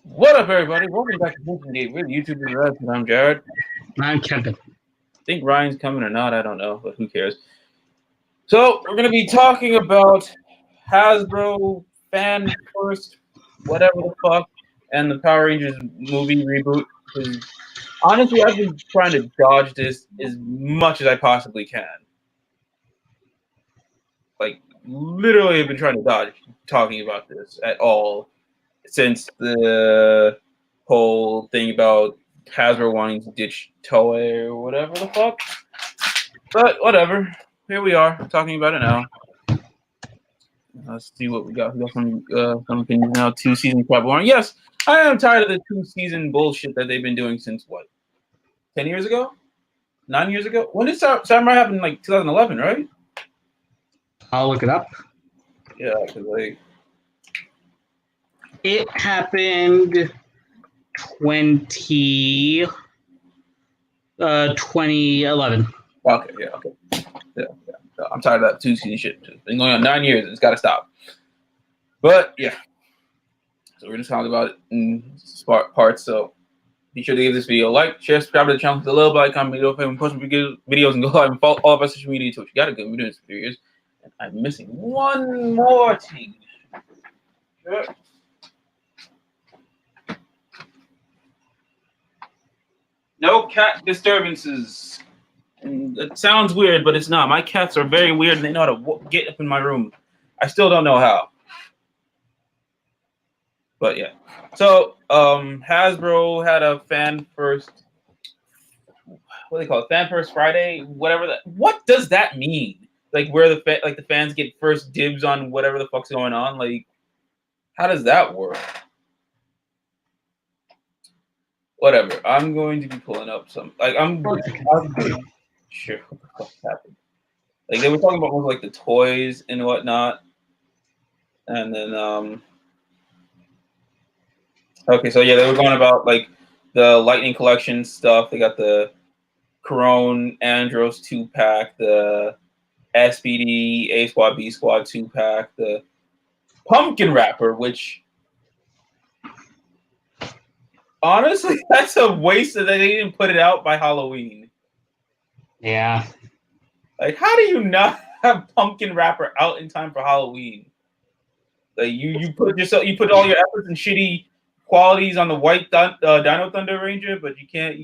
What up, everybody? Welcome back to Thinking Gate with YouTube and Red. I'm Jared. I'm Kevin. I think Ryan's coming or not. I don't know, but who cares? So we're going to be talking about Hasbro Fan First, whatever the fuck, and the Power Rangers movie reboot. Because honestly, I've been trying to dodge this as much as I possibly can. Like, literally, I've been trying to dodge talking about this at all since the whole thing about Hasbro wanting to ditch Toei or whatever the fuck. But whatever. Here we are talking about it now. Let's see what we got. We got some opinions now. 2 seasons probably on. Yes, I am tired of the 2-season bullshit that they've been doing since what? 10 years ago? 9 years ago? When did Samurai happen? Like 2011, right? I'll look it up. Yeah, because like it happened 2011. Okay, yeah, okay. Yeah. I'm tired of that 2-season shit. It's been going on 9 years. It's got to stop. But yeah, so we're just talking about it in parts. So be sure to give this video a like, share, subscribe to the channel, hit the little bell icon, video, and post videos, and go live and follow all of our social media too. You got it good. We're doing this for 3 years, and I'm missing one more thing. Sure. No cat disturbances. And it sounds weird, but it's not. My cats are very weird, and they know how to get up in my room. I still don't know how. But yeah. So Hasbro had a fan first. What do they call it? Fan First Friday, whatever that. What does that mean? Like where the fans get first dibs on whatever the fuck's going on. Like, how does that work? Whatever. I'm going to be pulling up some. Like I'm sure what the fuck happened. Like they were talking about like the toys and whatnot, and then okay, so yeah, they were going about like the Lightning Collection stuff. They got the Corone Andros 2-pack, the SPD A Squad B Squad 2-pack, the Pumpkin Wrapper, which honestly that's a waste that they didn't put it out by Halloween. Yeah. Like, how do you not have Pumpkin Wrapper out in time for Halloween? Like you put all your efforts and shitty qualities on the white Dino Thunder Ranger, but you can't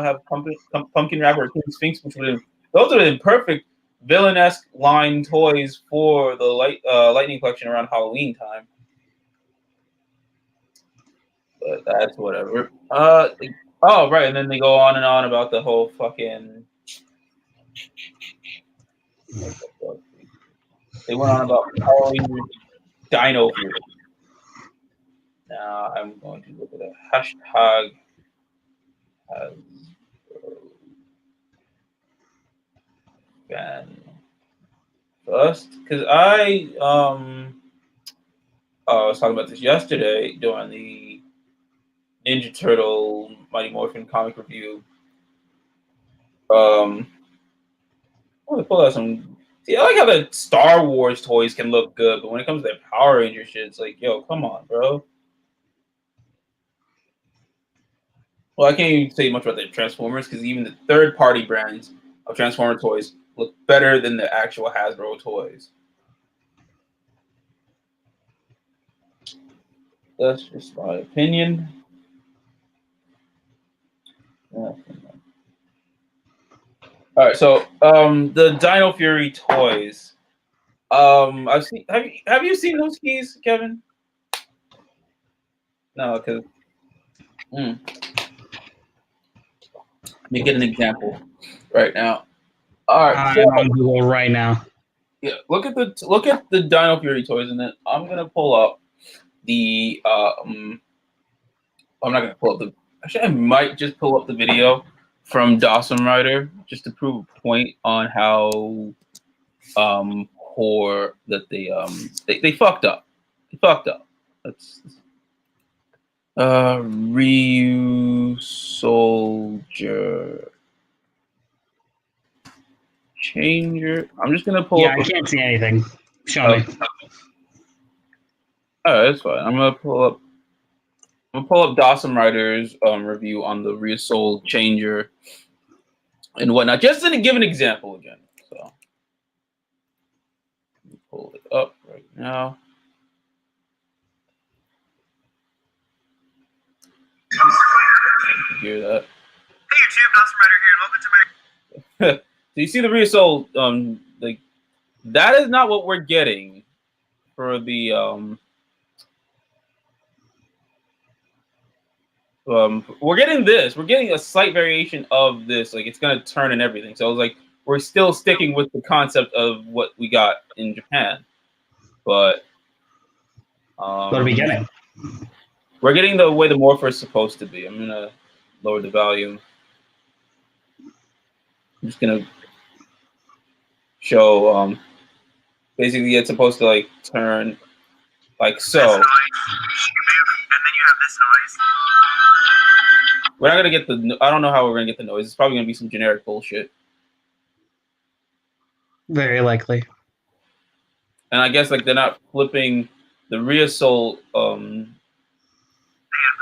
have Pumpkin Wrapper or King Sphinx, which those would have been perfect villain-esque line toys for the Lightning Collection around Halloween time. But that's whatever. Oh right, and then they go on and on about the whole fucking. They went on about Halloween Dino Fury. Now I'm going to look at a hashtag. Fan First, because I was talking about this yesterday during the Ninja Turtle Mighty Morphin comic review. I want to pull out some. See, I like how the Star Wars toys can look good, but when it comes to that Power Ranger shit, it's like, yo, come on, bro. Well, I can't even say much about the Transformers because even the third-party brands of Transformer toys look better than the actual Hasbro toys. That's just my opinion. All right, so the Dino Fury toys. I've seen. Have you seen those keys, Kevin? No, because. Let me get an example right now. All right, I'm on Google right now. Yeah, look at the Dino Fury toys, and then I'm gonna pull up the. I'm not gonna pull up the. Actually, I might just pull up the video from Dawson Rider just to prove a point on how poor that they fucked up. They fucked up. That's Ryu Soldier Changer. I'm just gonna pull up. I can't see anything. Show me. All right, that's fine. I'm gonna pull up Dawson Rider's review on the Real Changer and whatnot, just to give an example again. So let me pull it up right now. Hear that? Hey YouTube, Dawson Rider here, and welcome to my. So you see the Real like that is not what we're getting for the we're getting this. We're getting a slight variation of this. Like it's gonna turn and everything. So it's like we're still sticking with the concept of what we got in Japan, but What are we getting? we're getting the way the morpher is supposed to be. I'm gonna lower the volume. I'm just gonna show basically it's supposed to like turn like so. This noise, and then you have this noise. We're not gonna get the. I don't know how we're gonna get the noise. It's probably gonna be some generic bullshit. Very likely. And I guess like they're not flipping the Real Soul. They gotta put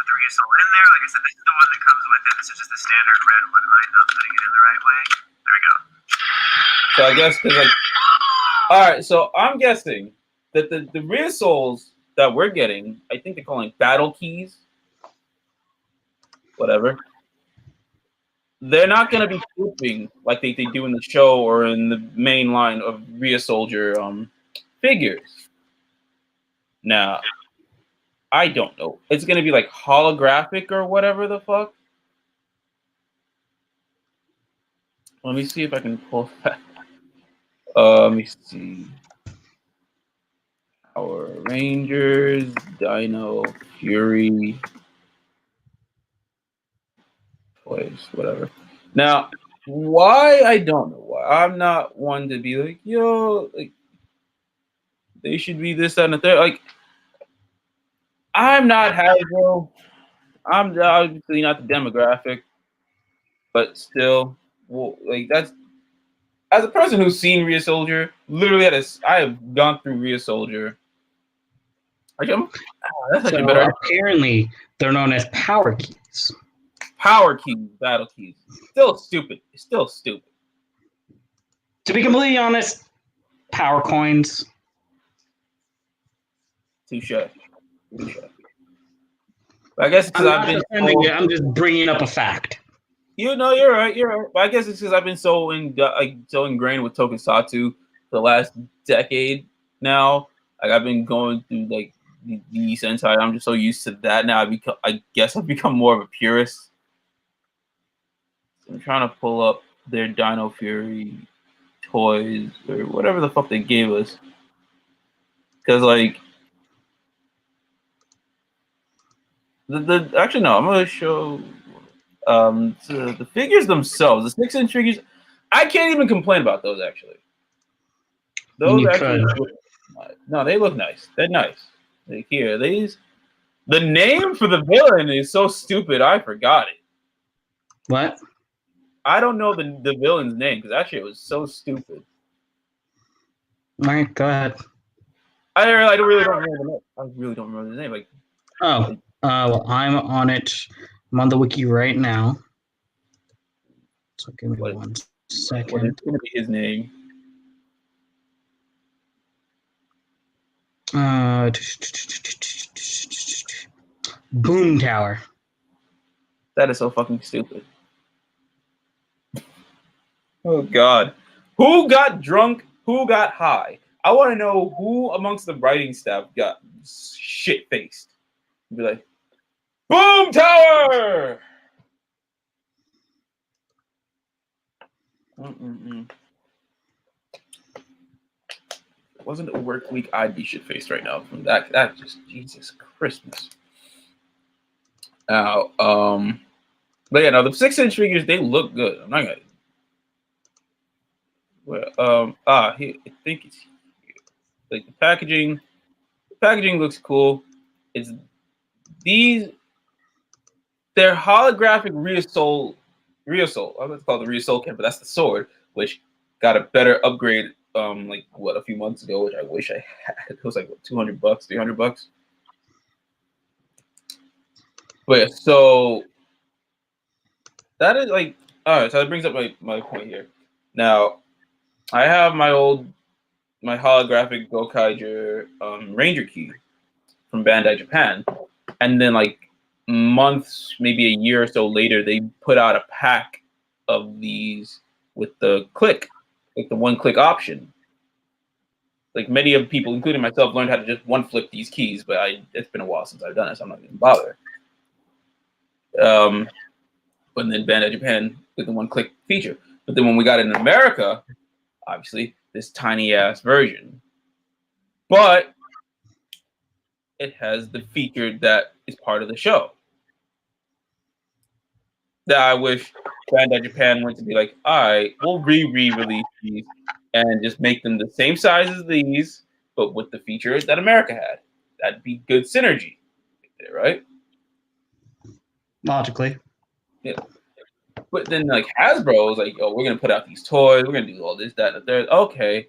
the Real Soul in there. Like I said, this is the one that comes with it. This is just the standard red one. Am I not putting it in the right way? There we go. So I guess because like, all right. So I'm guessing that the Real Souls that we're getting, I think they're calling battle keys. Whatever. They're not gonna be flipping like they do in the show or in the main line of Real Soldier figures. Now, I don't know. It's gonna be like holographic or whatever the fuck. Let me see if I can pull that. Let me see. Power Rangers, Dino Fury, toys, whatever. Now, why I don't know why. I'm not one to be like, yo, like they should be this, that, and the third. Like, I'm not Hasbro. I'm obviously not the demographic, but still, well, like that's as a person who's seen Real Soldier, literally I have gone through Real Soldier. Actually, that's actually So better. apparently, they're known as power keys. Power keys, battle keys. Still stupid. Still stupid. To be completely honest, power coins. Touche. I guess because I've been. I'm just bringing up a fact. You know, you're right. You're right. But I guess it's because I've been so so ingrained with Tokusatsu the last decade now. Like I've been going through like the Sentai. I'm just so used to that now. I guess I've become more of a purist. I'm trying to pull up their Dino Fury toys or whatever the fuck they gave us. Because like actually no, I'm gonna show the figures themselves, the 6-inch figures. I can't even complain about those actually. Those You actually could. look nice. No, they look nice. They're nice. Like here, these the name for the villain is so stupid. I forgot it. What? I don't know the villain's name because that shit was so stupid. All right, go ahead. I really don't remember the name. I really don't remember the name. Like, well, I'm on it. I'm on the wiki right now. So give me 1 second. what is going to be his name? Boom Tower. That is so fucking stupid. Oh God, who got drunk? Who got high? I want to know who amongst the writing staff got shit faced. Be like, Boom Tower. If it wasn't a work week, I'd be shit faced right now. From that just Jesus Christmas. Now, but yeah, no, the 6-inch figures they look good. I'm not gonna. Well, I think it's like the packaging. The packaging looks cool. It's they're holographic Real Soul. I'm gonna call it the Real Soul Kit, but that's the sword, which got a better upgrade. Like what a few months ago, which I wish I had. It was like what, $200, $300. But yeah, so that is like all right. So that brings up my point here. Now I have my holographic Gokaiger Ranger key from Bandai Japan, and then like months, maybe a year or so later, they put out a pack of these with the click, like the one-click option. Like many of people, including myself, learned how to just one-flip these keys, but it's been a while since I've done it, so I'm not even bother. But then Bandai Japan with the one-click feature. But then when we got it in America, obviously this tiny ass version, but it has the feature that is part of the show. That I wish Bandai Japan went to be like, all right, we'll re-release these and just make them the same size as these, but with the features that America had. That'd be good synergy, right? Logically. Yeah. But then like Hasbro was like, oh, we're gonna put out these toys, we're gonna do all this, that, and the third. Okay,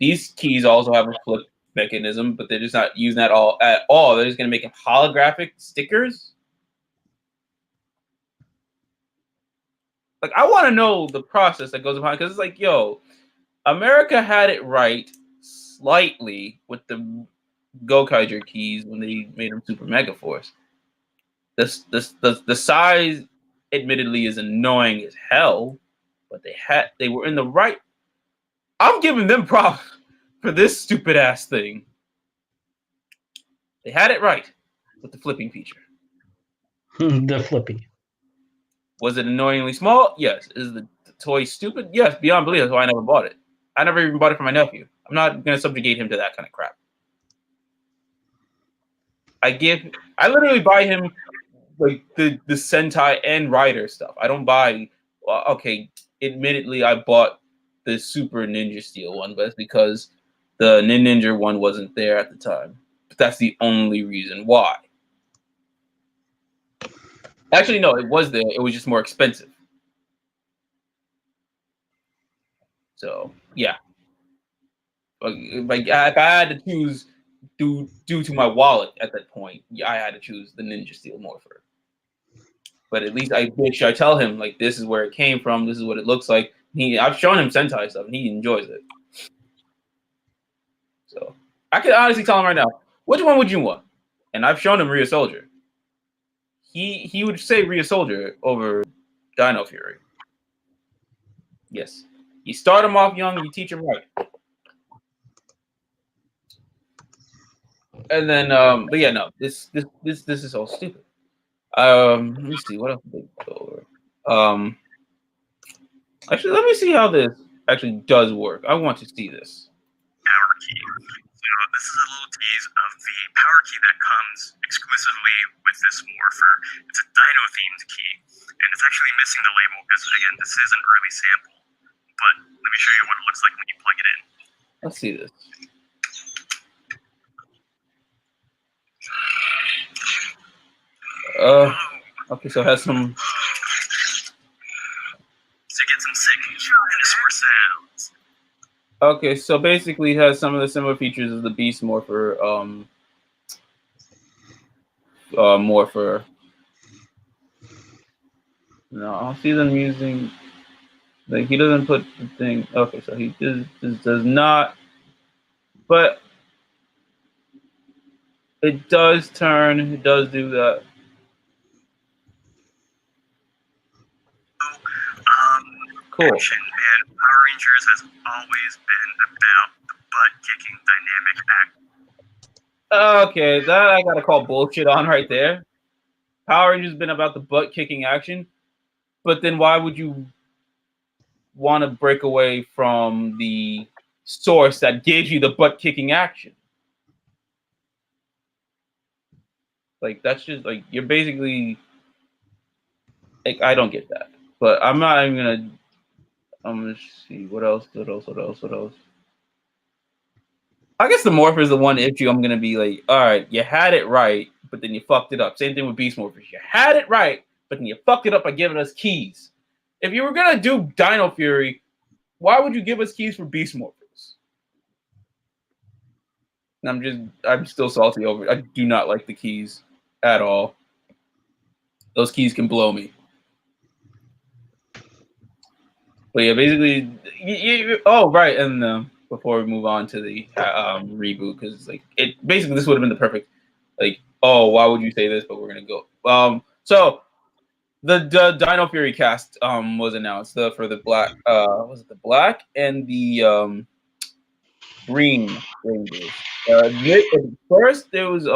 these keys also have a flip mechanism, but they're just not using that at all. They're just gonna make them holographic stickers. Like I want to know the process that goes behind, because it's like, yo, America had it right slightly with the Gokaiger keys when they made them Super Mega Force. The size, admittedly, is annoying as hell, but they were in the right. I'm giving them props for this stupid ass thing. They had it right with the flipping feature. The flippy. Was it annoyingly small? Yes. Is the toy stupid? Yes, beyond belief. That's why I never bought it. I never even bought it for my nephew. I'm not going to subjugate him to that kind of crap. I literally buy him like the Sentai and Rider stuff. I don't buy. Well, okay, admittedly, I bought the Super Ninja Steel one, but it's because the Ninja one wasn't there at the time. But that's the only reason why. Actually, no, it was there. It was just more expensive. So yeah, like if I had to choose due to my wallet at that point, yeah, I had to choose the Ninja Steel Morpher. But at least I make sure I tell him like this is where it came from. This is what it looks like. I've shown him Sentai stuff, and he enjoys it. So I can honestly tell him right now, which one would you want? And I've shown him Rhea Soldier. He would say Rhea Soldier over Dino Fury. Yes, you start him off young, you teach him right. And then, but yeah, no, this is all stupid. Let me see what else did they go over. Actually, let me see how this actually does work. I want to see this. Power key. So this is a little tease of the power key that comes exclusively with this morpher. It's a dino themed key, and it's actually missing the label because again, this is an early sample. But let me show you what it looks like when you plug it in. Let's see this. Okay, so it has some. So you get some sick dinosaur sounds. Okay, so basically it has some of the similar features as the Beast Morpher Morpher. No, I don't see them using. Like he doesn't put the thing. Okay, so he does not. But it does turn. It does do that. Cool. Action, man. Power Rangers has always been about the butt-kicking dynamic act. Okay, that I gotta call bullshit on right there. Power Rangers has been about the butt-kicking action, but then why would you want to break away from the source that gives you the butt-kicking action? Like that's just like you're basically like I don't get that. But I'm not even gonna. I'm gonna see what else. I guess the Morpher is the one issue I'm gonna be like, all right, you had it right, but then you fucked it up. Same thing with Beast Morphers. You had it right, but then you fucked it up by giving us keys. If you were gonna do Dino Fury, why would you give us keys for Beast Morphers? I'm still salty over it. I do not like the keys at all. Those keys can blow me. But yeah, basically, oh right, and before we move on to the reboot, because like it basically this would have been the perfect, like, oh, why would you say this? But we're gonna go. So the Dino Fury cast was announced for the black was it the black and the green Rangers. First there was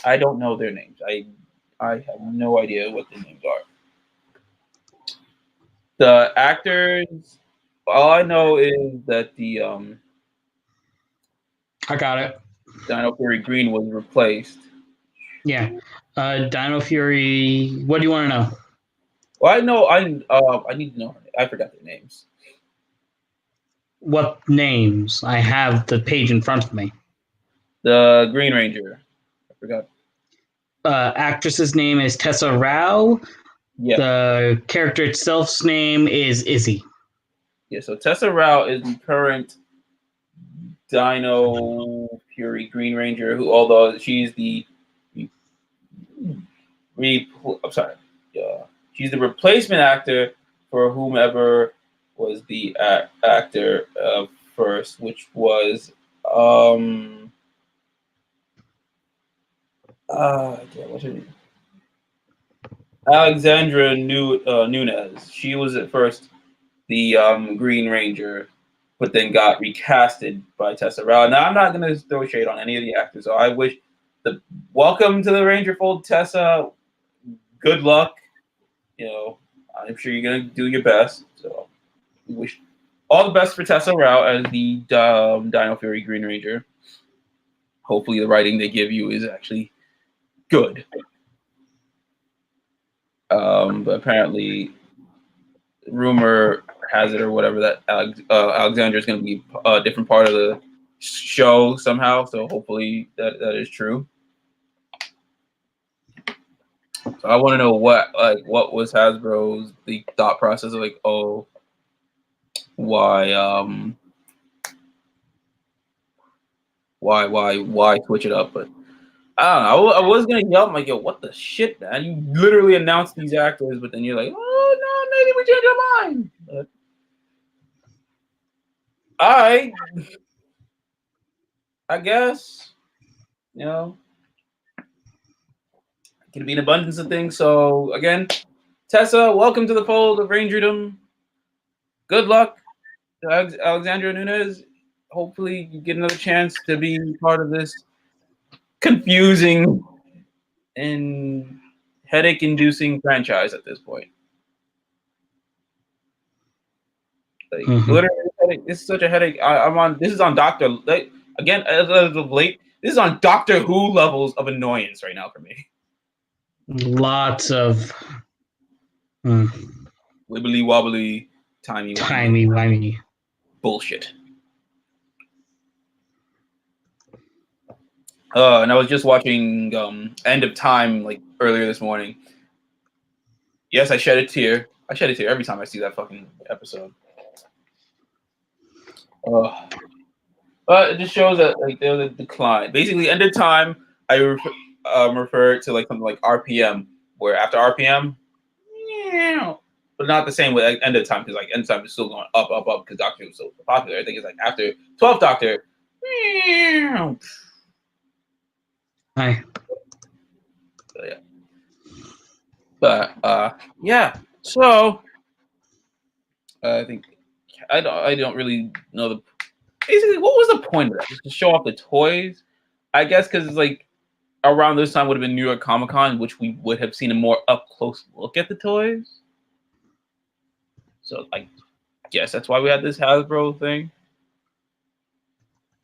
I don't know their names. I have no idea what their names are. The actors, all I know is that the I got it. Dino Fury Green was replaced. Yeah. Dino Fury. What do you want to know? Well, I know I need to know. I forgot their names. What names? I have the page in front of me. The Green Ranger. I forgot. Actress's name is Tessa Rao. Yeah. The character itself's name is Izzy. Yeah. So Tessa Rao is the current Dino Fury Green Ranger, who, although she's the she's the replacement actor for whomever was the actor first, which was what's her name? Alexandra Nunez. She was at first the Green Ranger, but then got recasted by Tessa Rao. Now, I'm not going to throw shade on any of the actors, so I wish welcome to the Ranger fold, Tessa. Good luck. You know, I'm sure you're going to do your best. So we wish all the best for Tessa Rao as the Dino Fury Green Ranger. Hopefully the writing they give you is actually good. But apparently, rumor has it or whatever that Alexandra is going to be a different part of the show somehow. So hopefully that is true. So I want to know what was Hasbro's the thought process of like, oh, why switch it up? But I don't know. I was gonna yell, I'm like, yo, what the shit, man? You literally announced these actors, but then you're like, oh no, maybe we change our mind. But, I guess, you know, it can be an abundance of things. So again, Tessa, welcome to the fold of Rangerdom. Good luck to Alexandra Nunez. Hopefully you get another chance to be part of this confusing and headache-inducing franchise at this point. Like literally, it's such a headache. I'm on. This is on Doctor. Like, again, as of late, this is on Doctor Who levels of annoyance right now for me. Lots of wibbly wobbly, timey wimey bullshit. And I was just watching End of Time like earlier this morning. Yes, I shed a tear. I shed a tear every time I see that fucking episode. But it just shows that like there was a decline. Basically, End of Time, I refer to like something like RPM, where after RPM, but not the same with like, End of Time, because like End of Time is still going up because Doctor was so popular. I think it's like after 12th Doctor. Hi. So, yeah. But yeah. So I think I don't really know the. Basically, what was the point of that? Just to show off the toys, I guess, because it's like around this time would have been New York Comic Con, which we would have seen a more up close look at the toys. So I guess that's why we had this Hasbro thing,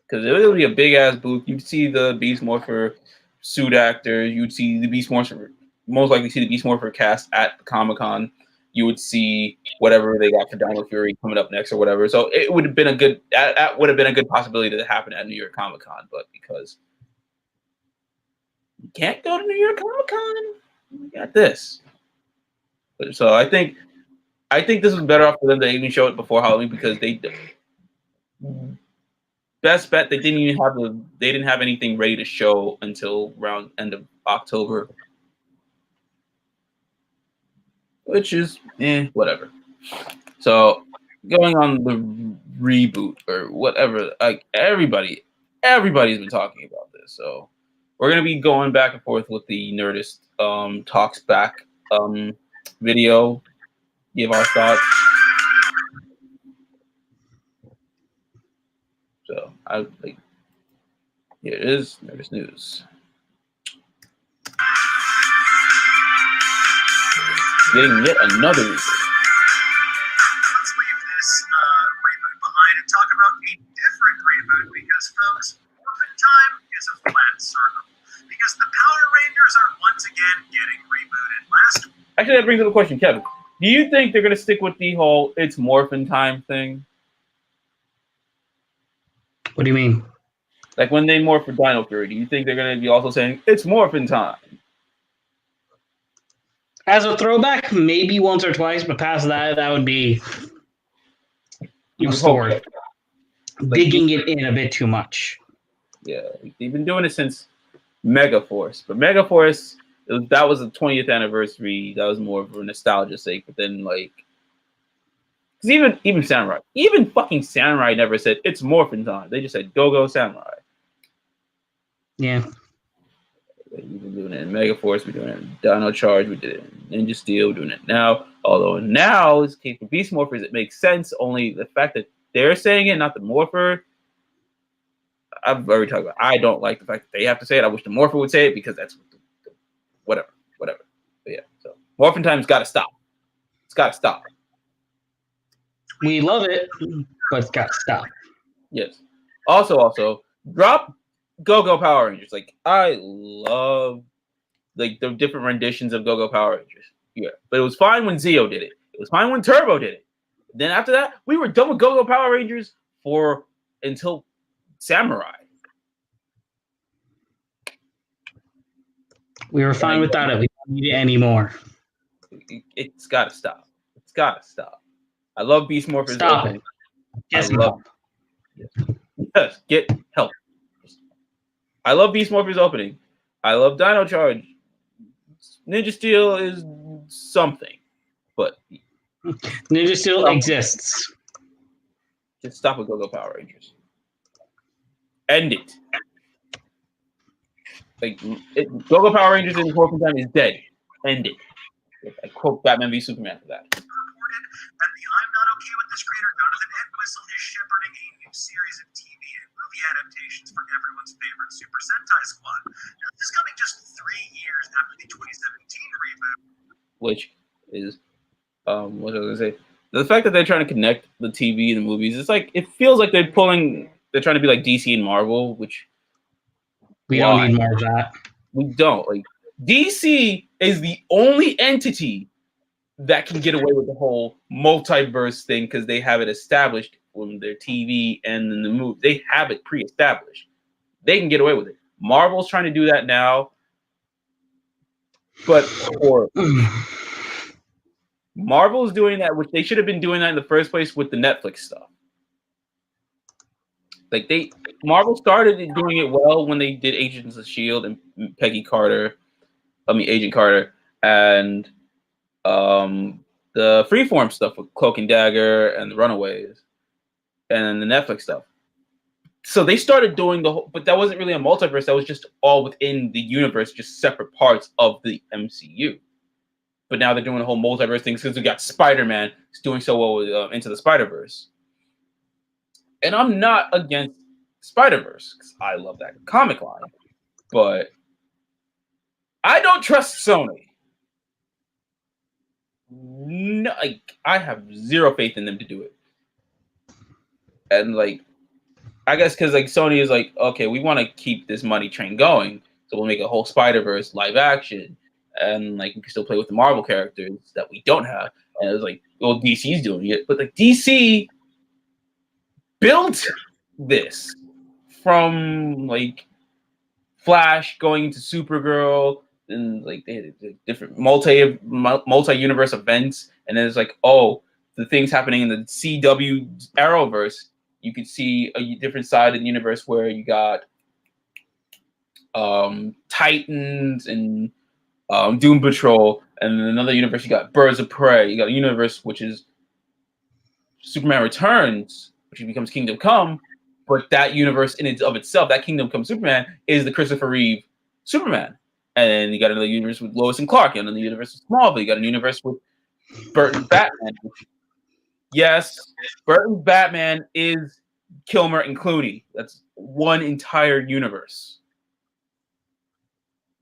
because it would be a big ass booth. You'd see the Beast Morpher suit actors. You'd see the Beast Morpher, most likely see the Beast Morpher cast at the Comic Con. You would see whatever they got for Dino Fury coming up next or whatever. So it would have been that would have been a good possibility to happen at New York Comic Con, but because you can't go to New York Comic Con, we got this. So I think this was better off for them to even show it before Halloween, because they best bet they didn't have anything ready to show until around end of October. which is whatever. So going on the reboot or whatever, like everybody's been talking about this. So we're gonna be going back and forth with the Nerdist talks back video, give our thoughts. So I like here it is, Nerdist News. Getting yet another reboot. Let's leave this reboot behind and talk about a different reboot because, folks, Morphin Time is a flat circle. Because the Power Rangers are once again getting rebooted. Actually, that brings up a question, Kevin. Do you think they're going to stick with the whole "it's Morphin Time" thing? What do you mean? Like when they morph for Dino Fury, do you think they're going to be also saying "it's Morphin Time"? As a throwback, maybe once or twice, but past that, that would be story. Digging it in a bit too much. Yeah, they've been doing it since Megaforce, but Megaforce that was the 20th anniversary. That was more of a nostalgia sake. But then, like, because even Samurai, even fucking Samurai never said it's Morphin Time. They just said Go Samurai. Yeah. We've been doing it in Megaforce, we're doing it in Dino Charge, we did it in Ninja Steel, we're doing it now. Although now, in case for Beast Morphers, it makes sense. Only the fact that they're saying it, not the Morpher. I've already talked about. I don't like the fact that they have to say it. I wish the Morpher would say it because that's whatever. But yeah, so Morphin Time's got to stop. It's got to stop. We love it, but it's got to stop. Yes. Also, drop Go Power Rangers. Like, I love like the different renditions of Go Power Rangers. Yeah, but it was fine when Zeo did it. It was fine when Turbo did it. Then after that, we were done with Go Power Rangers until Samurai. We were fine without it. We don't need it anymore. It's got to stop. It's got to stop. I love Beast Morphers. Stop it. Get help. Yes, get help. I love Beast Morphers opening. I love Dino Charge. Ninja Steel is something, but Ninja Steel exists. Just stop with Go Power Rangers. End it. Like Go Power Rangers in Morphin Time is dead. End it. I quote Batman v Superman for that. Reported that the I'm Not Okay With This creator, Jonathan Entwistle, is shepherding a new series of TV and movie adaptations for everyone's favorite Super Sentai Squad. Now, this is coming just 3 years after the 2017 reboot. Which is, what was I going to say? The fact that they're trying to connect the TV and the movies, it's like, it feels like they're trying to be like DC and Marvel, which... We don't need more of that. We don't. Like, DC is the only entity that can get away with the whole multiverse thing because they have it established on their TV and in the movie. They have it pre-established. They can get away with it. Marvel's trying to do that now, but Marvel's doing that, which they should have been doing that in the first place with the Netflix stuff. Like Marvel started doing it well when they did Agents of S.H.I.E.L.D. and Agent Carter, and the Freeform stuff with Cloak and Dagger and the Runaways, and the Netflix stuff. So they started doing the whole, but that wasn't really a multiverse. That was just all within the universe, just separate parts of the MCU. But now they're doing the whole multiverse thing since we got Spider-Man doing so well with Into the Spider-Verse. And I'm not against Spider-Verse because I love that comic line, but I don't trust Sony. No, I have zero faith in them to do it. And I guess because Sony is okay, we want to keep this money train going, so we'll make a whole Spider-Verse live action, and we can still play with the Marvel characters that we don't have. And it was well, DC's doing it, but DC built this from Flash going into Supergirl, and they had different multi-universe events, and then it's the things happening in the CW Arrowverse. You could see a different side of the universe where you got Titans and Doom Patrol, And in another universe, you got Birds of Prey. You got a universe which is Superman Returns, which becomes Kingdom Come. But that universe in of itself, that Kingdom Come Superman, is the Christopher Reeve Superman. And then you got another universe with Lois and Clark, and another universe with Smallville. You got a universe with Burton's Batman. Yes, Burton's Batman is Kilmer and Clooney. That's one entire universe.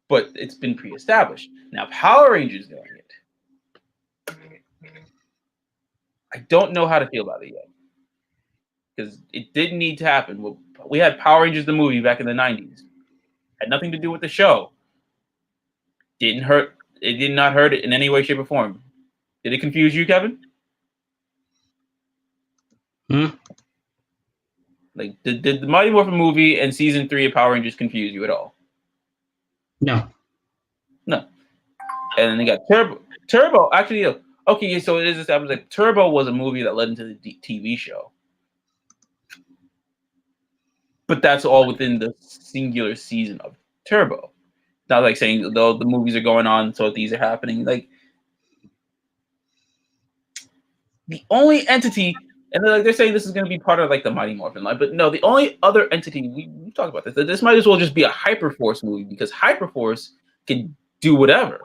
But it's been pre-established. Now Power Rangers doing it. I don't know how to feel about it yet. Because it didn't need to happen. We had Power Rangers the movie back in the 90s. Had nothing to do with the show. Didn't hurt. It did not hurt it in any way, shape, or form. Did it confuse you, Kevin? Like, did the Mighty Morphin movie and season 3 of Power Rangers confuse you at all? No. No. And then they got Turbo. Turbo, actually, okay, so it is established that Turbo was a movie that led into the TV show. But that's all within the singular season of Turbo. Not like saying, though, the movies are going on, so these are happening. Like, the only entity, and they're saying this is going to be part of like the Mighty Morphin line, but no, the only other entity, we talked about this might as well just be a Hyperforce movie, because Hyperforce can do whatever.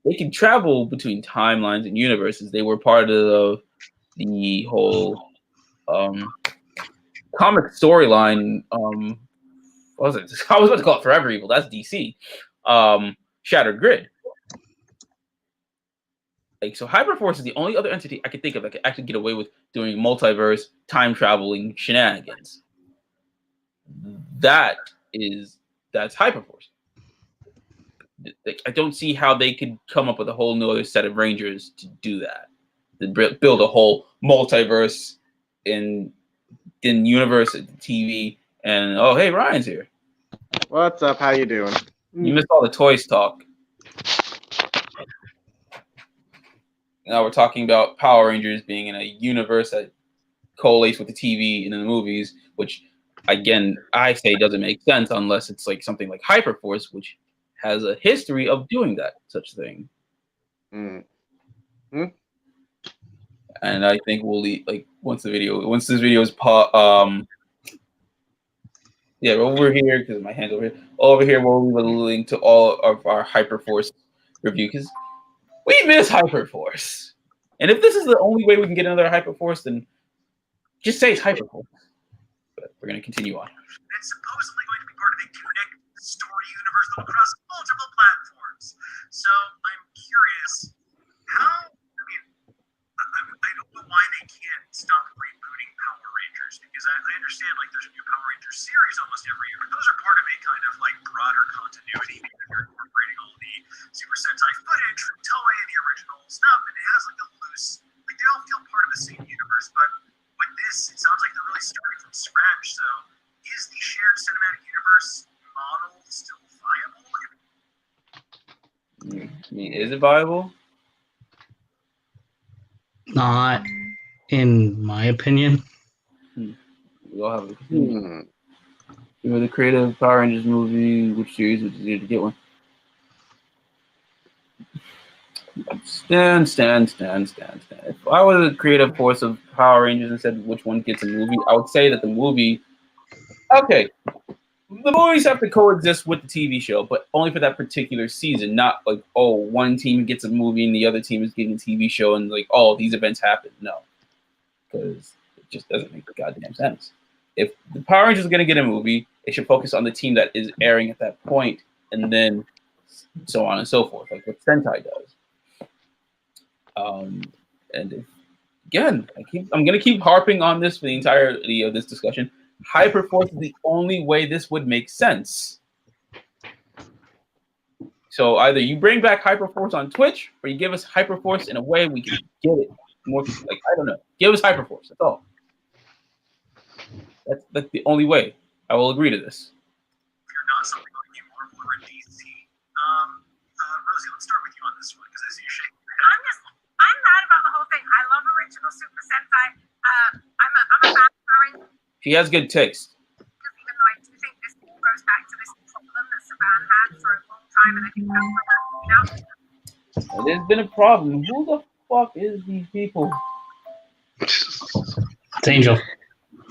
They can travel between timelines and universes. They were part of the whole comic storyline. What was it? I was about to call it Forever Evil. That's DC. Shattered Grid. Like, so Hyperforce is the only other entity I could think of that could actually get away with doing multiverse time traveling shenanigans. That's Hyperforce. Like, I don't see how they could come up with a whole new other set of Rangers to do that. To build a whole multiverse in universe TV. And oh, hey, Ryan's here. What's up? How you doing? You missed all the toys talk. Now we're talking about Power Rangers being in a universe that collates with the TV and in the movies, which, again, I say doesn't make sense unless it's like something like Hyperforce, which has a history of doing that such thing. Mm-hmm. And I think we'll like once this video is over here, because my hand's over here we'll leave a link to all of our Hyperforce review, because we miss Hyperforce. And if this is the only way we can get another Hyperforce, then just say it's Hyperforce. But we're going to continue on. It's supposedly going to be part of a connected story universe that will cross multiple platforms. So I'm curious, I don't know why they can't stop rebooting Power Rangers, because I understand like there's a new Power Rangers series almost every year, but those are part of a kind of like broader continuity. They're incorporating all the Super Sentai footage from Toei and the original stuff, and it has like a loose, like they all feel part of the same universe. But with this, it sounds like they're really starting from scratch. So is the shared cinematic universe model still viable? I mean, is it viable? Not in my opinion. We all have a the creative Power Rangers movie, which series would you need to get one? Stand. If I was a creative force of Power Rangers and said which one gets a movie, I would say that the movie, okay, the movies have to coexist with the TV show, but only for that particular season, not like, oh, one team gets a movie and the other team is getting a TV show and like, oh, these events happen. No, because it just doesn't make goddamn sense. If the Power Rangers are going to get a movie, it should focus on the team that is airing at that point, and then so on and so forth, like what Sentai does. Again, I'm going to keep harping on this for the entirety of this discussion. Hyperforce is the only way this would make sense. So either you bring back Hyperforce on Twitch, or you give us Hyperforce in a way we can get it more. Like, I don't know, give us Hyperforce. That's all. That's the only way. I will agree to this. If you're not something like a Marvel or a DC, Rosie, let's start with you on this one, because I see you shaking. I'm mad about the whole thing. I love original Super Sentai. I'm a fan of Power Rangers. She has good taste. Because even though I do think this goes back to this problem that Saban had for a long time, and I think that's why that's now. There's been a problem. Who the fuck is these people? It's Angel.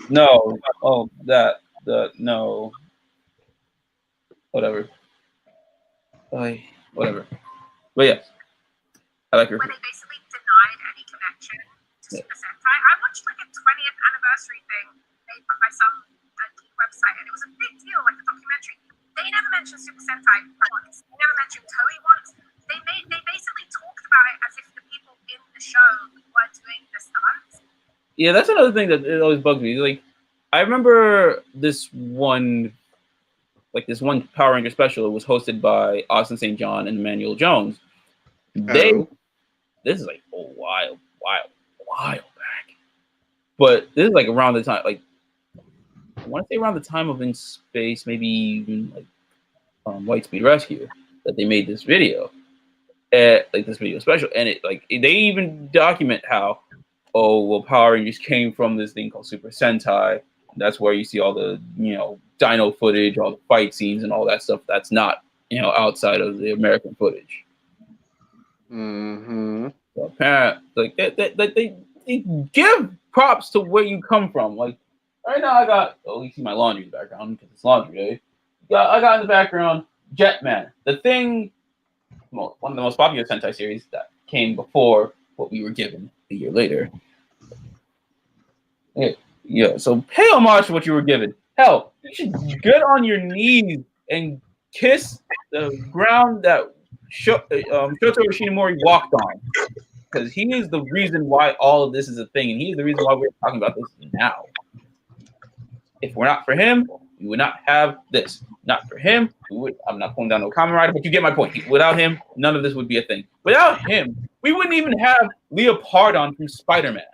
No. Oh, no. Whatever. Whatever. But yeah, I like her. Where they basically denied any connection to Super Sentai. I watched like a 20th anniversary thing made by some geek website, and it was a big deal, like a documentary. They never mentioned Super Sentai once. They never mentioned Toei once. They basically talked about it as if the people in the show were doing the stunts. Yeah, that's another thing that it always bugs me. Like, I remember this one Power Ranger special. It was hosted by Austin St. John and Emmanuel Jones. This is like a while back. But this is like around the time, like I want to say around the time of In Space, maybe even like White Speed Rescue, that they made this video, like this video special, and it like they even document how, Power Rangers came from this thing called Super Sentai. That's where you see all the dino footage, all the fight scenes, and all that stuff. That's not outside of the American footage. Mm-hmm. So apparently, like they give props to where you come from. Like right now, I got you see my laundry in the background because it's laundry day. I got in the background Jetman, the thing, one of the most popular Sentai series that came before what we were given a year later. Yeah. So pay homage to what you were given. Hell, you should get on your knees and kiss the ground that Shoto Ishinomori walked on, because he is the reason why all of this is a thing, and he is the reason why we're talking about this now. If we're not for him, we would not have this. Not for him, I'm not pulling down no Kamen Rider, but you get my point. Without him, none of this would be a thing. Without him, we wouldn't even have Leopardon from Spider-Man.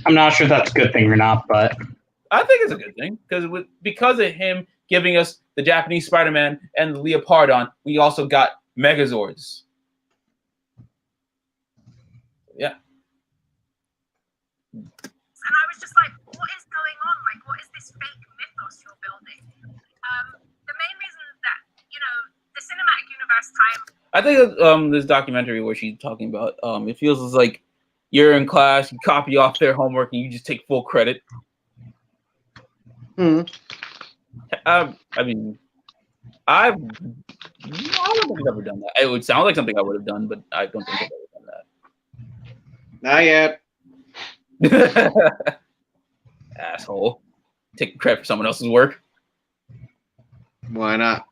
I'm not sure that's a good thing or not, but I think it's a good thing because of him giving us the Japanese Spider-Man and the Leopardon, we also got Megazords. Yeah. And I was just like, what is going on? Like, what is this fake mythos you're building? The main reason that, the cinematic universe time. I think this documentary where she's talking about, it feels like you're in class, you copy off their homework, and you just take full credit. Hmm. I mean, I don't think I've ever done that. It would sound like something I would have done, but I don't think I've ever done Not yet. that. Asshole. Taking credit for someone else's work. Why not?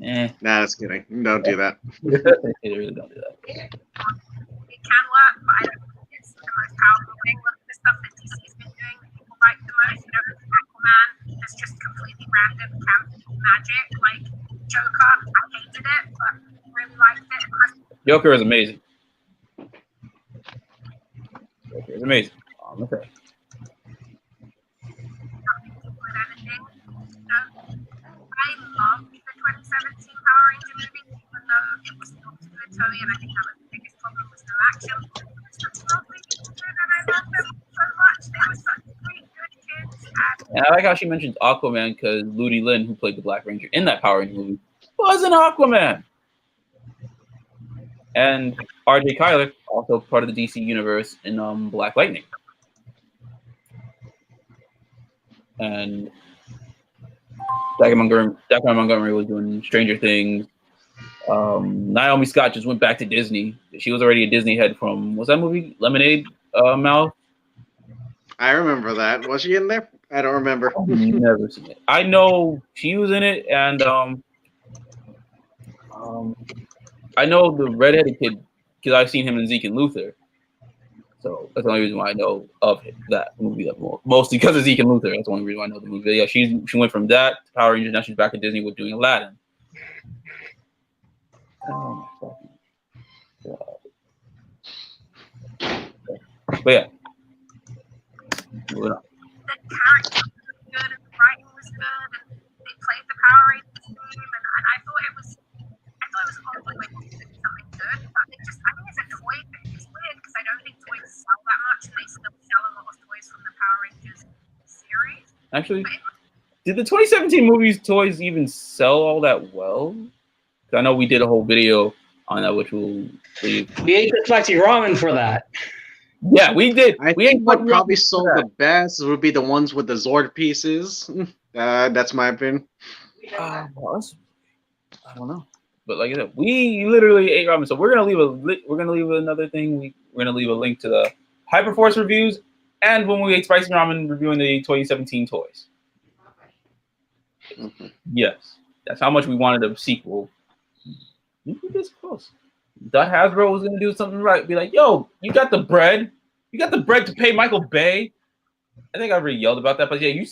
Nah, just kidding. Don't do that. They really don't do that. It can work, but I don't think it's the most powerful thing. Look at the stuff that DC's been doing that people like the most. Aquaman is just completely random campy magic. Like Joker, I hated it, but really liked it. Joker is amazing. Joker is amazing. Okay. I loved the 2017 Power Ranger movie, even though it was not to do with Toei, and I think that was the biggest problem was no action. And I loved them so much. They were such great, good kids. And I like how she mentions Aquaman because Ludi Lin, who played the Black Ranger in that Power Ranger movie, was an Aquaman. And R.J. Kyler, also part of the DC universe in Black Lightning. And Dacre Montgomery was doing Stranger Things. Naomi Scott just went back to Disney. She was already a Disney head from, what's that movie? Lemonade Mouth? I remember that. Was she in there? I don't remember. I've never seen it. I know she was in it, and I know the redheaded kid because I've seen him in Zeke and Luther. So that's the only reason why I know of that movie. Mostly because of Zeke and Luther. That's the only reason why I know the movie. But yeah, she went from that to Power Rangers. Now she's back at Disney with doing Aladdin. Oh my God. But yeah. Moving on. The character was good, and the writing was good, and they played the Power Rangers theme, and I thought it was on the way to do something good. But I think it's a toy thing. It's weird because I don't think toys sell that much, and they still sell a lot of toys from the Power Rangers series. Actually, did the 2017 movies toys even sell all that well? I know we did a whole video on that, which we'll leave. We ate the spicy ramen for that. Yeah, we did. I think what probably sold the best would be the ones with the Zord pieces. That's my opinion. Well, I don't know, but like I said, we literally ate ramen. So we're gonna leave another thing. We're gonna leave a link to the Hyperforce reviews and when we ate spicy ramen reviewing the 2017 toys. Mm-hmm. Yes, that's how much we wanted a sequel. We were this close. Thought Hasbro was gonna do something right. Be like, yo, you got the bread. You got the bread to pay Michael Bay. I think I already yelled about that, but yeah, you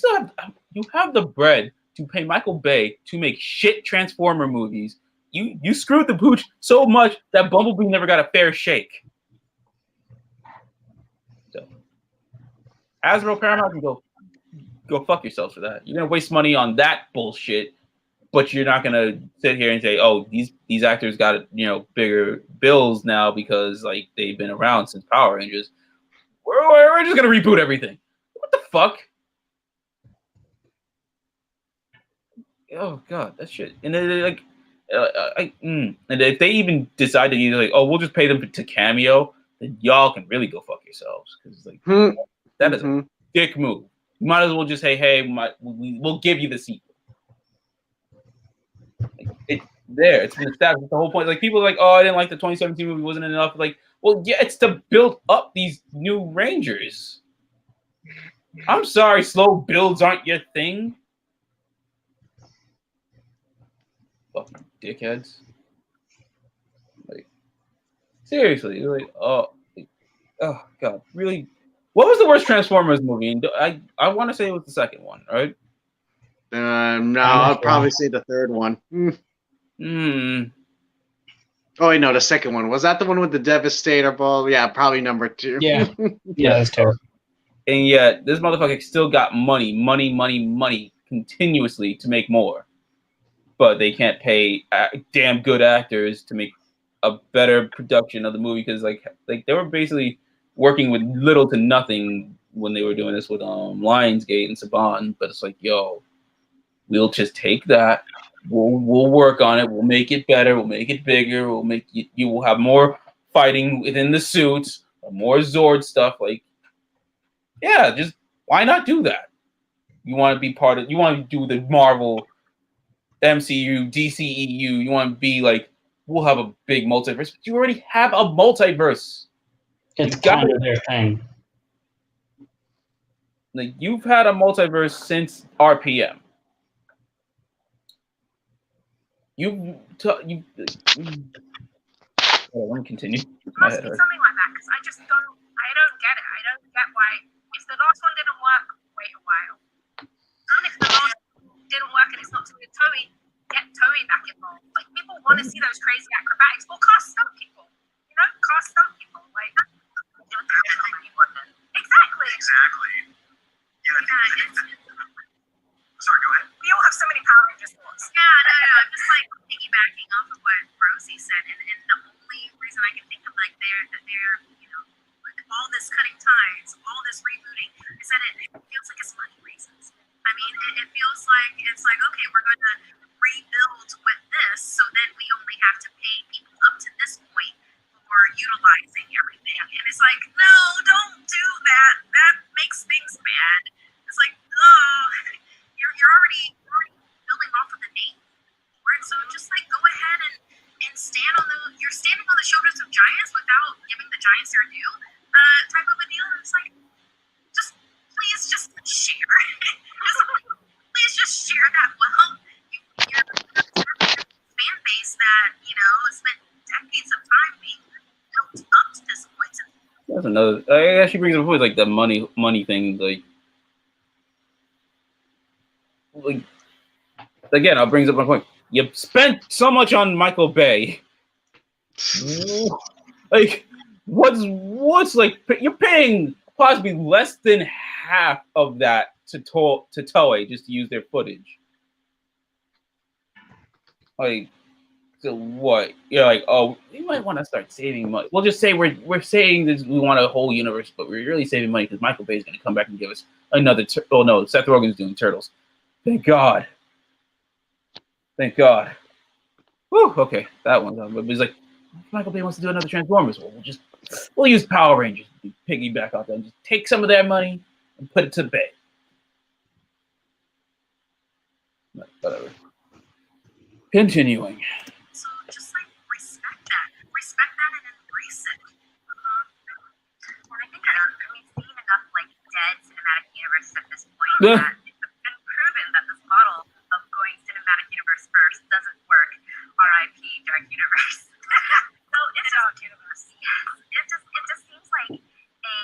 have the bread to pay Michael Bay to make shit Transformer movies. You screwed the pooch so much that Bumblebee never got a fair shake. So Hasbro Paramount can go fuck yourselves for that. You're gonna waste money on that bullshit, but you're not gonna sit here and say, oh, these actors got bigger bills now because like they've been around since Power Rangers. We're just gonna reboot everything. What the fuck? Oh god, that shit. And then like, and if they even decide to either like, oh, we'll just pay them to cameo, then y'all can really go fuck yourselves because like that is a dick move. You might as well just say, hey, we'll give you the sequel. Like, it's there. It's been established. It's the whole point. Like people are like, oh, I didn't like the 2017 movie. Wasn't enough. Like, well, yeah, it's to build up these new Rangers. I'm sorry, slow builds aren't your thing. Fucking dickheads. Like, seriously, like, oh god, really? What was the worst Transformers movie? And I want to say it was the second one, right? No, I'll probably say the third one. Oh wait, no, the second one. Was that the one with the Devastator ball? Yeah, probably number 2. Yeah, that's terrible. And yet, this motherfucker still got money continuously to make more. But they can't pay damn good actors to make a better production of the movie because like they were basically working with little to nothing when they were doing this with Lionsgate and Saban. But it's like, yo, we'll just take that. We'll work on it. We'll make it better. We'll make it bigger. We'll make you will have more fighting within the suits, more Zord stuff. Like, yeah, just why not do that? You want to be part of? You want to do the Marvel, MCU, DCEU. You want to be like, we'll have a big multiverse. But you already have a multiverse. It's kind of their thing. Like you've had a multiverse since RPM. Let me continue. Must be something like that because I don't get it. I don't get why if the last one didn't work, wait a while. And if the last one didn't work and it's not to Toei, get Toei back involved. Like people want to see those crazy acrobatics. Well, cast some people. Cast some people. Like exactly. Yeah. Sorry, go ahead. We all have so many Power Rangers thoughts. Yeah, no. I'm just like piggybacking off of what Rosie said, and the only reason I can think of like they're all this cutting ties, all this rebooting is that it feels like it's money reasons. I mean, it feels like it's like okay, we're going to rebuild with this, so then we only have to pay people up to this point for utilizing everything, and it's like no, don't do that. That makes things bad. It's like you're already building off of the name for it, so just like go ahead and you're standing on the shoulders of giants without giving the giants their due, type of a deal. And it's like please just share. Please just share that your fan base that spent decades of time being built up to this point. That's another. I actually brings up a point like the money thing, like again, it brings up my point. You spent so much on Michael Bay. Like, what's like you're paying possibly less than half of that to Toei just to use their footage. Like, so what? You're like, oh, we might want to start saving money. We'll just say we're saying this. We want a whole universe, but we're really saving money because Michael Bay is going to come back and give us another. Seth Rogen's doing Turtles. Thank God. Thank God. Whew, okay, that one's on. But it's like, Michael Bay wants to do another Transformers. Well, we'll use Power Rangers to piggyback off that and just take some of their money and put it to Bay. But whatever. Continuing. So just like respect that and embrace it. And I think that we've seen enough like dead cinematic universes at this point that it's been proven that this model of going cinematic universe first doesn't work. R.I.P. Dark Universe. So it's Dark Universe. Yes, it just seems like a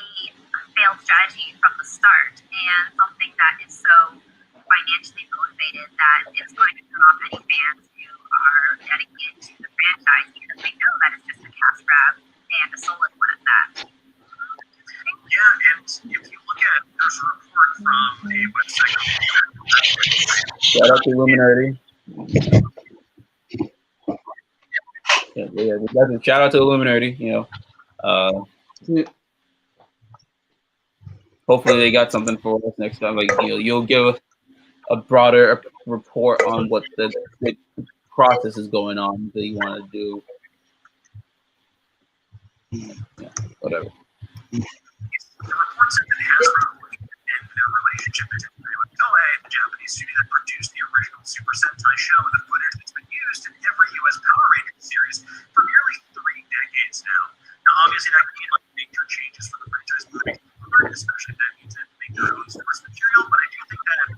failed strategy from the start, and something that is so financially motivated that it's going to turn off any fans who are dedicated to the franchise because they know that it's just a cash grab and a soulless one at that. Yeah, and if you look at, there's a report from a website. Shout out to Illuminati. Yeah, shout out to Illuminati. Hopefully they got something for us next time. Like you'll give a broader report on what the process is going on that you want to do. Yeah, whatever. The reports have been Hasbro and their relationship with Toei, the Japanese studio that produced the original Super Sentai show, and the footage that's been used in every U.S. Power Rangers series for nearly 3 decades now. Now, obviously, that can mean like major changes for the franchise moving forward, especially if that means that make their own source material. But I do think that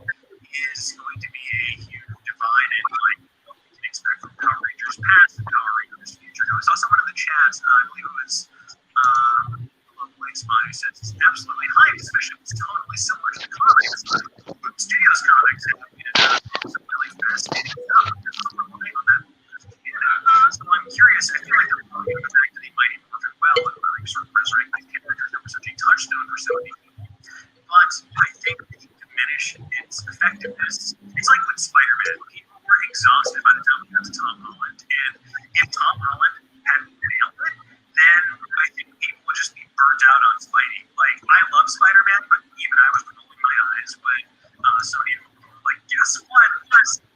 is going to be a huge divide in like what we can expect from Power Rangers past and Power Rangers future. Now, I saw someone in the chat, I believe it was Spot, who says it's absolutely hyped, especially if it's totally similar to the comics. But Studios comics have some really fascinating stuff. So I'm curious. I feel like they're probably the fact that he might even work it well and really sort of resurrect these characters that were such a touchstone for so many people. But I think it can diminish its effectiveness. It's like with Spider-Man. People were exhausted by the time we got to Tom Holland. And if Tom Holland hadn't nailed it, then I think people would just be burnt out on Spidey. Like, I love Spider-Man, but even I was rolling my eyes when Sony like, guess what?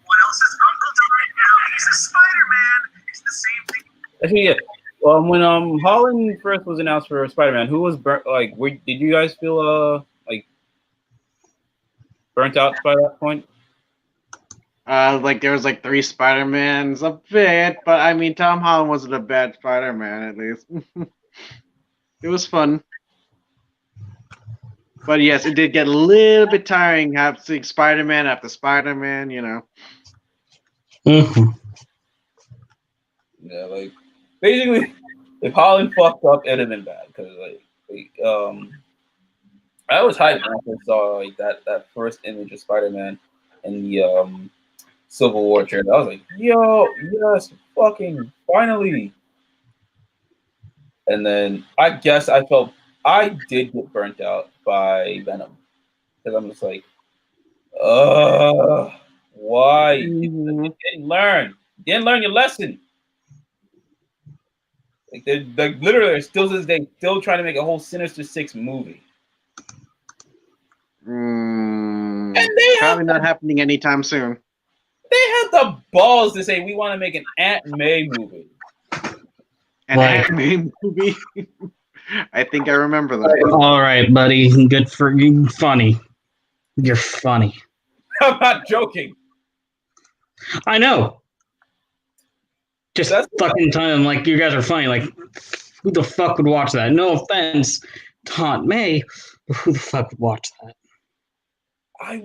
What else is Uncle died now? He's a Spider-Man. It's the same thing. Actually, yeah. When Holland first was announced for Spider-Man, who was burnt? Like, did you guys feel like burnt out by that point? Like there was like 3 Spider-Mans, a bit, but I mean Tom Holland wasn't a bad Spider-Man at least. It was fun. But yes, it did get a little bit tiring seeing Spider-Man after Spider-Man, Mm-hmm. Yeah, like basically, if Holland fucked up, it'd have been bad because I was hyped when I first saw like that first image of Spider-Man in the Civil War trailer. I was like, yo, yes, fucking finally. And then I guess I did get burnt out by Venom because I'm just like, why? You didn't learn your lesson. Like they're literally still to this day still trying to make a whole Sinister Six movie. And probably not happening anytime soon. They had the balls to say we want to make an Aunt May movie. An Aunt May movie? I think I remember that. All right, buddy. Good for you. Funny. You're funny. I'm not joking. I know. Just fucking time. Like, you guys are funny. Like, who the fuck would watch that? No offense to Aunt May, but who the fuck would watch that? I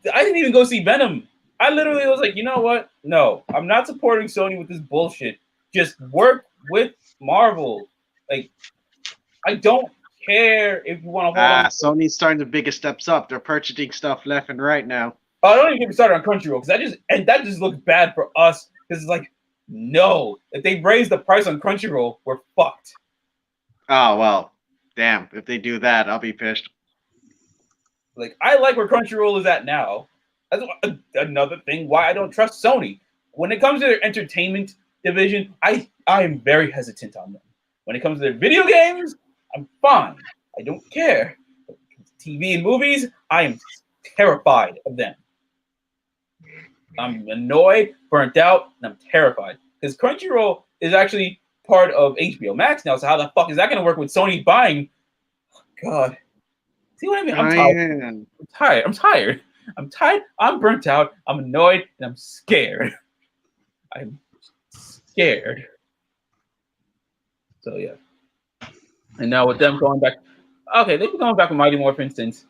didn't even go see Venom. I literally was like, you know what? No, I'm not supporting Sony with this bullshit. Just work with Marvel. Like, I don't care if you want to hold on. Sony's starting the biggest steps up. They're purchasing stuff left and right now. I don't even get me started on Crunchyroll because that just looks bad for us. Because it's like, no, if they raise the price on Crunchyroll, we're fucked. Oh well, damn. If they do that, I'll be pissed. Like, I like where Crunchyroll is at now. That's another thing why I don't trust Sony. When it comes to their entertainment division, I am very hesitant on them. When it comes to their video games, I'm fine. I don't care. TV and movies, I am terrified of them. I'm annoyed, burnt out, and I'm terrified. Because Crunchyroll is actually part of HBO Max now. So how the fuck is that going to work with Sony buying? God, see what I mean? I'm tired. I'm tired. I'm tired. I'm tired. I'm burnt out. I'm annoyed, and I'm scared. I'm scared. So yeah. And now with them going back, okay, they've been going back with Mighty Morphin since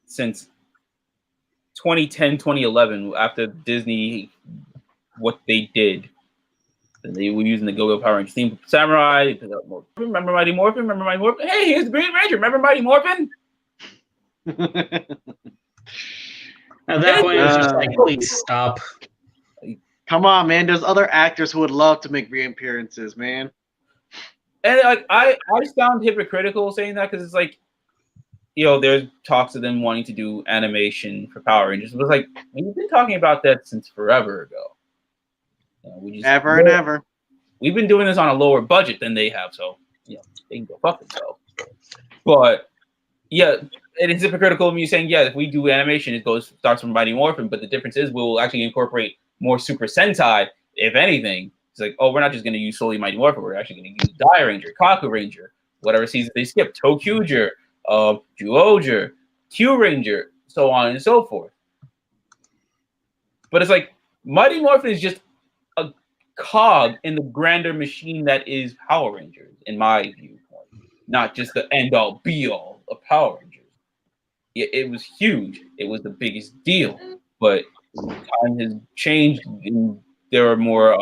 2010, 2011, after Disney, what they did. And they were using the Go-Go Power Rangers theme. Samurai, remember Mighty Morphin? Remember Mighty Morphin? Hey, here's the Green Ranger. Remember Mighty Morphin? At that point, it was just like, please stop. Come on, man. There's other actors who would love to make reappearances, man. And like I sound hypocritical saying that because it's like, you know, there's talks of them wanting to do animation for Power Rangers. It was like, we've been talking about that since forever ago. We just Ever and ever. We've been doing this on a lower budget than they have, so you know they can go fuck themselves. But yeah, it is hypocritical of me saying, yeah, if we do animation, it starts from Mighty Morphin, but the difference is we'll actually incorporate more Super Sentai, if anything. It's like, oh, we're not just going to use solely Mighty Morphin, we're actually going to use Dai Ranger, Kaku Ranger, whatever season they skip, Tokuger, Juoger, Q Ranger, so on and so forth. But it's like, Mighty Morphin is just a cog in the grander machine that is Power Rangers, in my viewpoint. Not just the end-all, be-all of Power Rangers. It was huge. It was the biggest deal. But time has changed, and there are more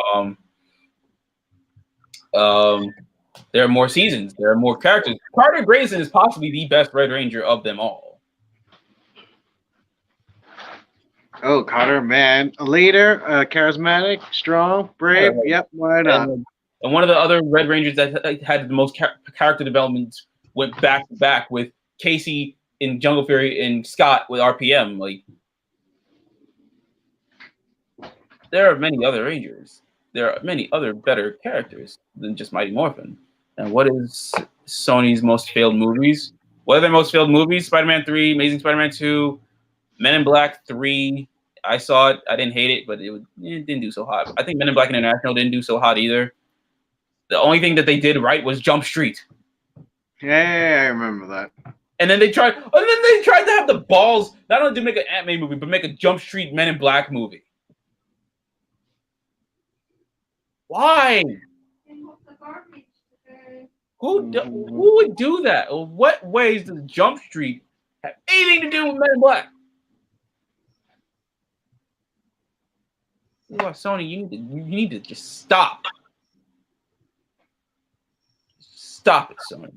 seasons. There are more characters. Carter Grayson is possibly the best Red Ranger of them all. Oh, Carter, man. A leader, charismatic, strong, brave. Yeah, yep, why not? And one of the other Red Rangers that had the most character development went back to back with Casey in Jungle Fury and Scott with RPM. Like, there are many other Rangers. There are many other better characters than just Mighty Morphin. And what is Sony's most failed movies? What are their most failed movies? Spider-Man 3, Amazing Spider-Man 2, Men in Black 3. I saw it. I didn't hate it, but it didn't do so hot. I think Men in Black International didn't do so hot either. The only thing that they did right was Jump Street. Yeah, I remember that. And then they tried to have the balls not only to make an Ant-Man movie, but make a Jump Street Men in Black movie. Why? Who would do that? What ways does Jump Street have anything to do with Men in Black? Well, Sony, you need to just stop. Stop it, Sony.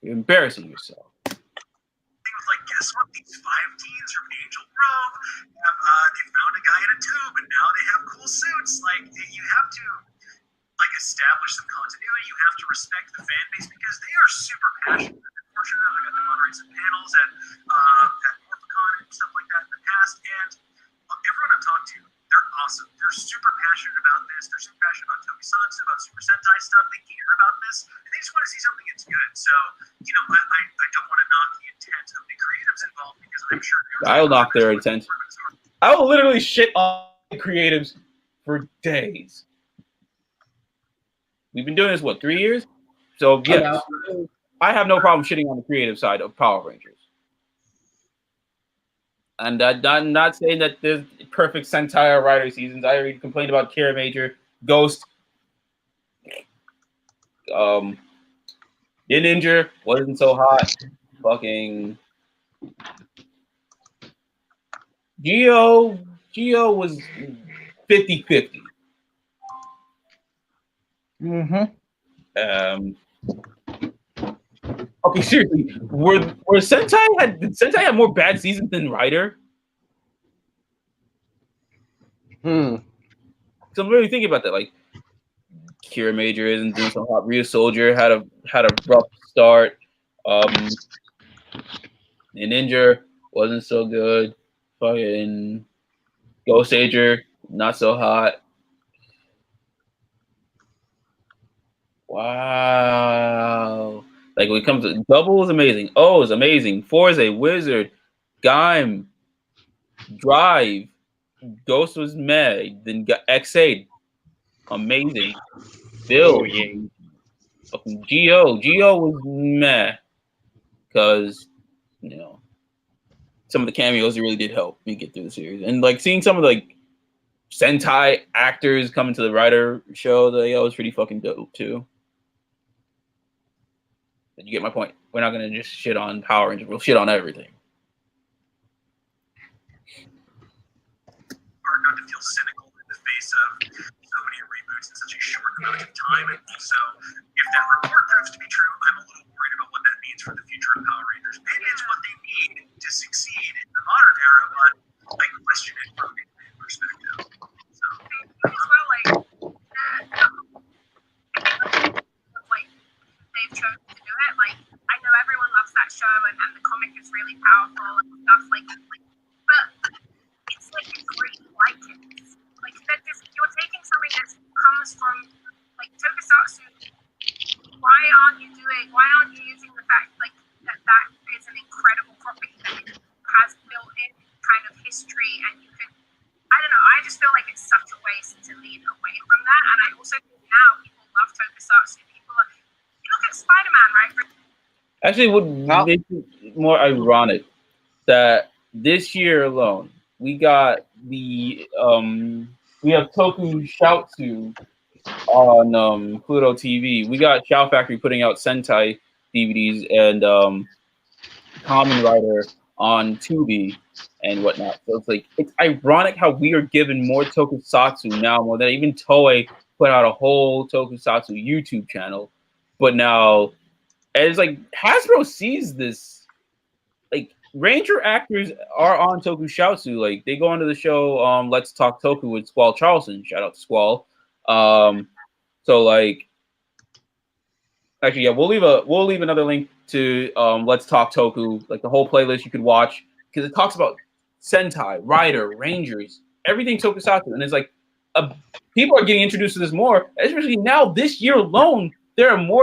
You're embarrassing yourself. It was like, guess what? These 5 teens from Angel Grove have they found a guy in a tube, and now they have cool suits. Like, you have to establish some continuity. You have to respect the fan base because they are super passionate. Unfortunately, I got to moderate some panels at Morphicon and stuff like that in the past, and everyone I've talked to, they're awesome. They're super passionate about this. They're super passionate about Tokusatsu, about Super Sentai stuff. They care about this, and they just want to see something that's good. So, you know, I don't want to knock the intent of the creatives involved because I'm sure I'll knock their intent. I will literally shit on the creatives for days. We've been doing this, 3 years? So, yes, I have no problem shitting on the creative side of Power Rangers. And I'm not saying that there's perfect Sentai or Rider seasons. I already complained about Kira Major, Ghost, Ninja wasn't so hot. Fucking Geo was 50-50. Okay, seriously, were Sentai had more bad seasons than Rider? So I'm really thinking about that. Like, Kira Major isn't doing so hot. Rhea Soldier had a rough start. Ninja wasn't so good. Fucking Ghost Ager, not so hot. Wow. Like, when it comes to Double is amazing. O is amazing. 4 is a wizard. Gaim. Drive. Ghost was mad. Then got X8. Amazing. Bill. Fucking Geo was meh because some of the cameos really did help me get through the series, and like seeing some of the like Sentai actors come into the writer show, that was pretty fucking dope too. But you get my point. We're not gonna just shit on Power Rangers. We'll shit on everything. Hard not to feel cynical in the face of so many reboots in such a short amount of time, and also if that report proves to be true, I'm a little worried about what that means for the future of Power Rangers. Maybe it's what they need to succeed in the modern era, but I question it from a perspective. So as well, like they've chosen to do it. Like I know everyone loves that show, and the comic is really powerful and stuff like but it's like a great likeness. Like that just you're taking something that comes from like Tokusatsu. Why aren't you using the fact like that is an incredible property that has built-in kind of history, and you can I don't know, I just feel like it's such a waste to lean away from that. And I also think now people love Tokusatsu. You look at Spider-Man, right? Actually, what makes it more ironic that this year alone we got we have Toku Shoutsu on Pluto TV. We got Shout Factory putting out Sentai DVDs and Kamen Rider on Tubi and whatnot. So it's ironic how we are given more Tokusatsu now, more than even Toei put out a whole Tokusatsu YouTube channel. But now, it's like Hasbro sees this. Like Ranger actors are on Tokusatsu. Like they go onto the show Let's Talk Toku with Squall Charleston. Shout out to Squall. So like, actually, yeah, we'll leave another link to Let's Talk Toku, like the whole playlist you could watch, because it talks about Sentai, Rider, Rangers, everything Tokusatsu, and it's like people are getting introduced to this more, especially now this year alone. There are new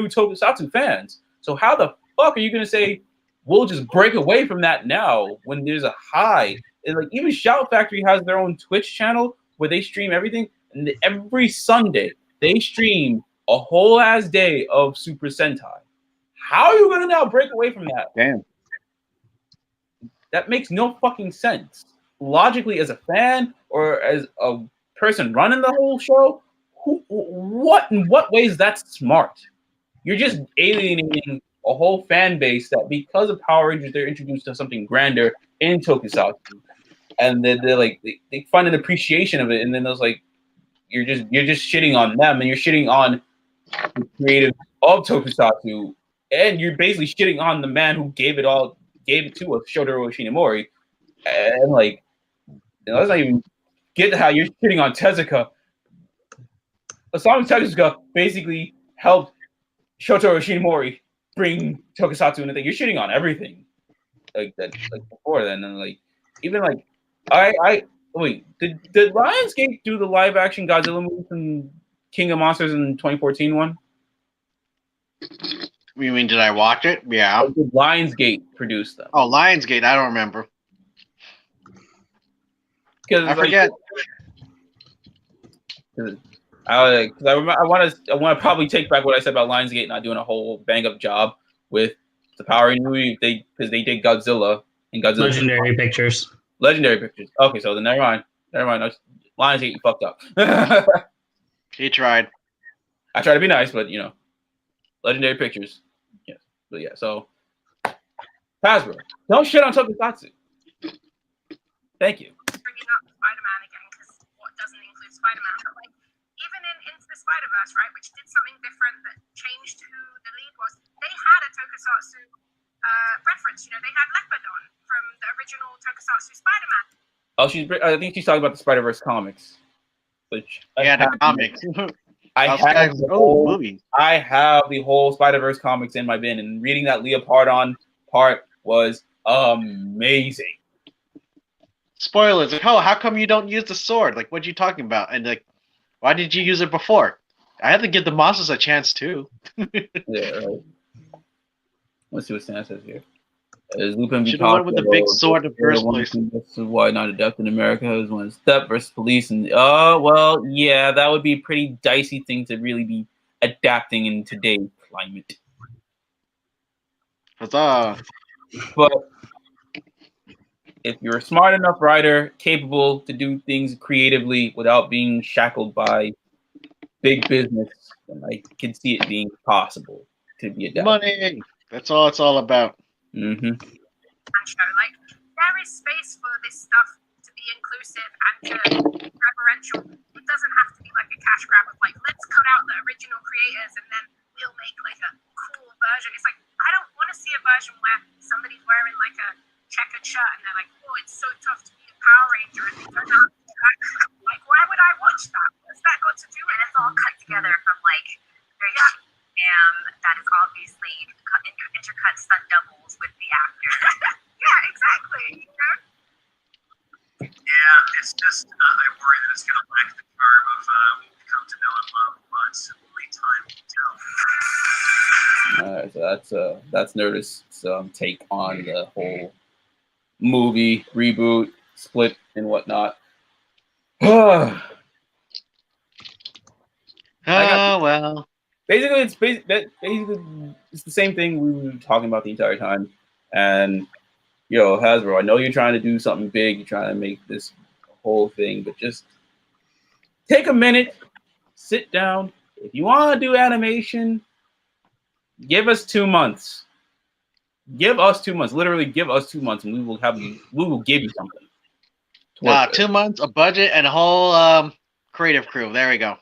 Tokusatsu fans. So how the fuck are you gonna say we'll just break away from that now when there's a high? And like even Shout Factory has their own Twitch channel where they stream everything, and every Sunday they stream a whole ass day of Super Sentai. How are you gonna now break away from that? Damn. That makes no fucking sense. Logically, as a fan or as a person running the whole show, in what way is that smart? You're just alienating a whole fan base that because of Power Rangers, they're introduced to something grander in Tokusatsu. And then they find an appreciation of it, and then there's like you're just shitting on them, and you're shitting on the creative of Tokusatsu, and you're basically shitting on the man who gave it to us, Shotaro Ishinomori. And like, let's not even get to how you're shitting on Tezuka. Osamu Tezuka basically helped Shotaro Ishinomori bring Tokusatsu into thing. You're shitting on everything like that, like before then, and like even like I wait. Did Lionsgate do the live action Godzilla movie from King of Monsters in 2014 one? You mean did I watch it? Yeah. Did Lionsgate produce them? Oh, Lionsgate. I don't remember. Because I forget. I want to probably take back what I said about Lionsgate not doing a whole bang up job with the Power Rangers movie because they did Godzilla and Godzilla Legendary Pictures. Legendary Pictures. Okay, so then never mind. No, Lionsgate, you fucked up. He tried. I try to be nice, but Legendary Pictures. Yes, but yeah. So Hasbro, don't shit on Tokusatsu. Thank you. Bringing up Spider-Man again because what doesn't include Spider-Man, but like even in Into the Spider-Verse, right, which did something different that changed who the lead was. They had a Tokusatsu reference. They had Leopardon from the original Tokusatsu Spider-Man. Oh, I think she's talking about the Spider-Verse comics. Which the comics. I have the whole Spider-Verse comics in my bin, and reading that Leopardon part was amazing. Spoilers. Like, oh, how come you don't use the sword? Like, what are you talking about? And like, why did you use it before? I had to give the monsters a chance too. Yeah, right. Let's see what Stan says here. Is Lupin should have went with the big sword in the first place. This is why not adept in America is one step versus police, and well, yeah, that would be a pretty dicey thing to really be adapting in today's climate. Huzzah. But if you're a smart enough writer, capable to do things creatively without being shackled by big business, then I can see it being possible to be adapted. Money. That's all it's all about. Mm-hmm. Show. Like, there is space for this stuff to be inclusive and to be reverential. It doesn't have to be like a cash grab of like, let's cut out the original creators and then we'll make like a cool version. It's like, I don't want to see a version where somebody's wearing like a checkered shirt and they're like, oh, it's so tough to be a Power Ranger, and they turn out like, why would I watch that? What's that got to do with it? It's all cut together from like very cam that is obviously intercut stunt doubles with the actor. Yeah, exactly. You know? Yeah, it's just I worry that it's going to lack the charm of what we've come to know and love, but only time will tell. All right, so that's Nerdiest's take on the whole movie reboot, split, and whatnot. Oh, well. Basically, it's the same thing we were talking about the entire time. And Hasbro, I know you're trying to do something big, you're trying to make this whole thing, but just take a minute, sit down. If you want to do animation, give us 2 months. Give us 2 months. Literally, give us 2 months, and we will give you something. 2 months, a budget, and a whole creative crew. There we go.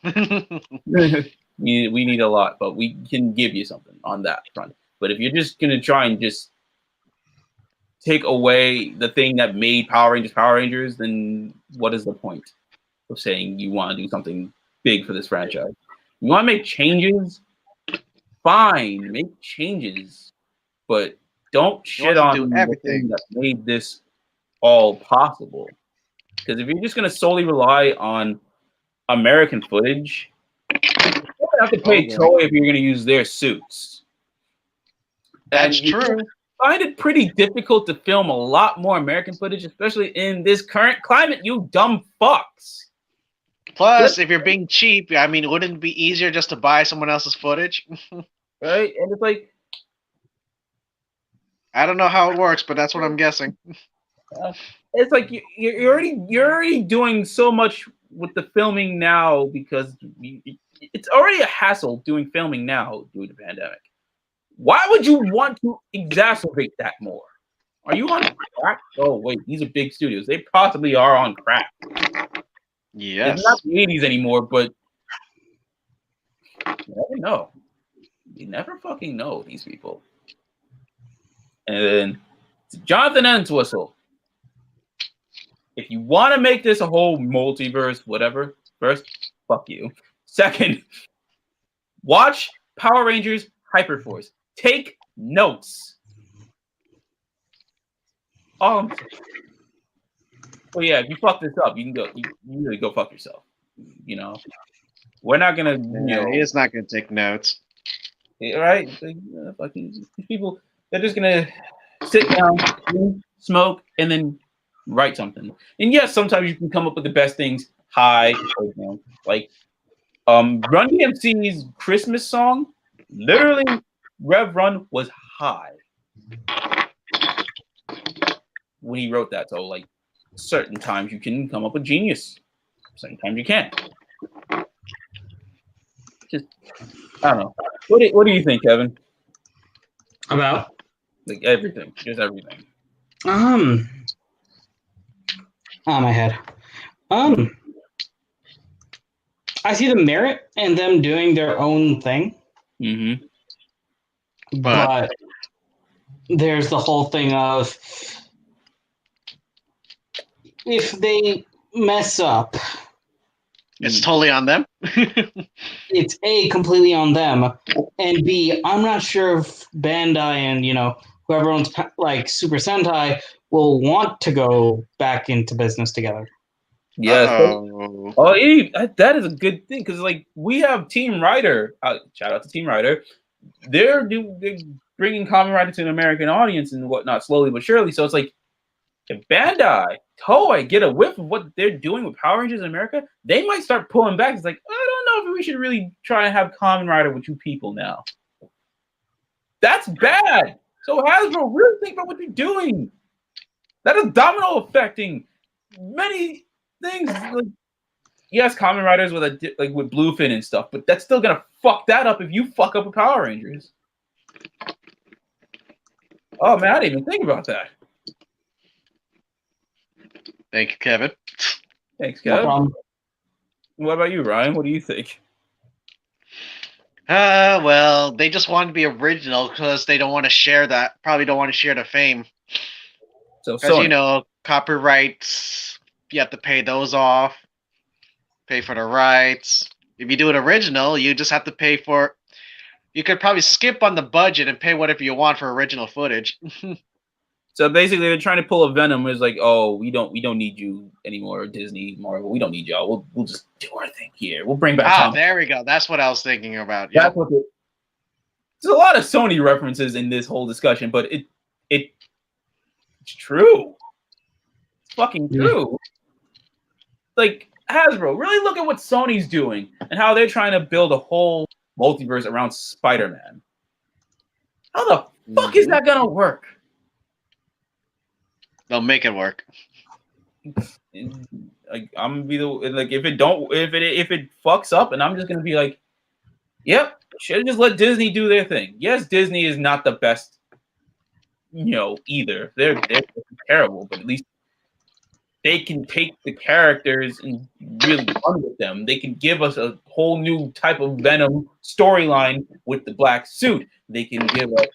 We need a lot, but we can give you something on that front. But if you're just gonna try and just take away the thing that made Power Rangers, then what is the point of saying you want to do something big for this franchise? You want to make changes? Fine, make changes, but don't shit on everything that made this all possible. Because if you're just gonna solely rely on American footage, you have to pay Toei if you're gonna use their suits. That's true. Find it pretty difficult to film a lot more American footage, especially in this current climate, you dumb fucks. Plus, if you're being cheap, I mean, wouldn't it be easier just to buy someone else's footage? Right? And it's like, I don't know how it works, but that's what I'm guessing. It's like you're already doing so much with the filming now because it's already a hassle doing filming now due to the pandemic. Why would you want to exacerbate that more? Are you on crack? Oh wait, these are big studios. They possibly are on crack. Yes. It's not the 80s anymore, but you never know. You never fucking know these people. And then Jonathan Entwistle. If you want to make this a whole multiverse, whatever, first, fuck you. Second, watch Power Rangers Hyperforce. Take notes. Well, yeah, if you fuck this up, you can go. You really go fuck yourself. We're not gonna. He is not gonna take notes. Right? Fucking people. They're just gonna sit down, smoke, and then write something. And yes, sometimes you can come up with the best things high, like Run DMC's Christmas song. Literally, Rev Run was high when he wrote that. So, like, certain times you can come up with genius. Certain times you can't. Just, I don't know. What do you think, Kevin? About? Like, everything. Just everything. On my head. I see the merit in them doing their own thing. Mm-hmm. But there's the whole thing of if they mess up, it's totally on them. It's A, completely on them, and B, I'm not sure if Bandai and whoever owns like Super Sentai will want to go back into business together. Yes. That is a good thing because like we have Team Rider. Shout out to Team Rider. They're bringing Kamen Rider to an American audience and whatnot, slowly but surely. So it's like, if Bandai, Toei get a whiff of what they're doing with Power Rangers in America, they might start pulling back. It's like, I don't know know if we should really try and have Kamen Rider with you people now. That's bad. So Hasbro, really think about what you're doing. That is domino affecting many things. Like, yes, Kamen Riders with with Bluefin and stuff, but that's still gonna fuck that up if you fuck up with Power Rangers. Oh man, I didn't even think about that. Thank you, Kevin. Thanks, No Kev. problem. What about you, Ryan? What do you think? Well, they just want to be original because they don't want to share that. Probably don't want to share the fame. So, Because, Sony. you know, copyrights, you have to pay those off, pay for the rights. If you do it original, you just have to pay for. You could probably skip on the budget and pay whatever you want for original footage. So basically, they're trying to pull a Venom. It's like, oh, we don't need you anymore, Disney, Marvel. We don't need y'all. We'll just do our thing here. We'll bring back. Tom. There we go. That's what I was thinking about. That's what there's a lot of Sony references in this whole discussion, but it's true. It's fucking true. Like Hasbro, really look at what Sony's doing and how they're trying to build a whole multiverse around Spider-Man. How the fuck is that gonna work? They'll make it work. Like I'm gonna be if it fucks up, and I'm just gonna be like, yep, should just let Disney do their thing. Yes, Disney is not the best, either. They're terrible, but at least they can take the characters and really run with them. They can give us a whole new type of Venom storyline with the black suit. They can give us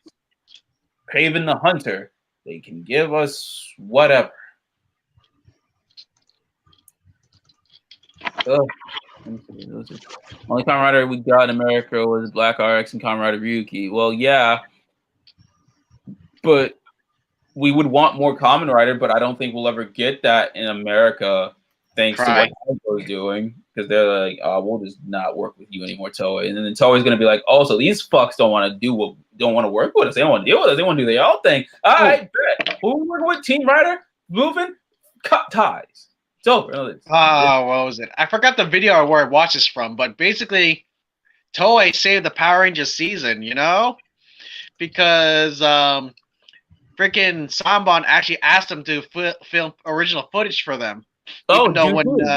Craven the Hunter. They can give us whatever. Only Kamen Rider we got in America was Black RX and Kamen Rider Ryuki. Well, yeah, but we would want more Kamen Rider, but I don't think we'll ever get that in America thanks to what Hasbro's doing, because they're like, oh, we'll just not work with you anymore, Toei. And then Toei's gonna be like, oh, so these fucks don't want to work with us. They don't want to deal with us. They want to do their own thing. All right, bet. Who we working with? Team Rider, moving, cut ties. It's over. What was it? I forgot the video where I watched this from, but basically, Toei saved the Power Rangers season, because freaking Sanbon actually asked them to film original footage for them. Oh,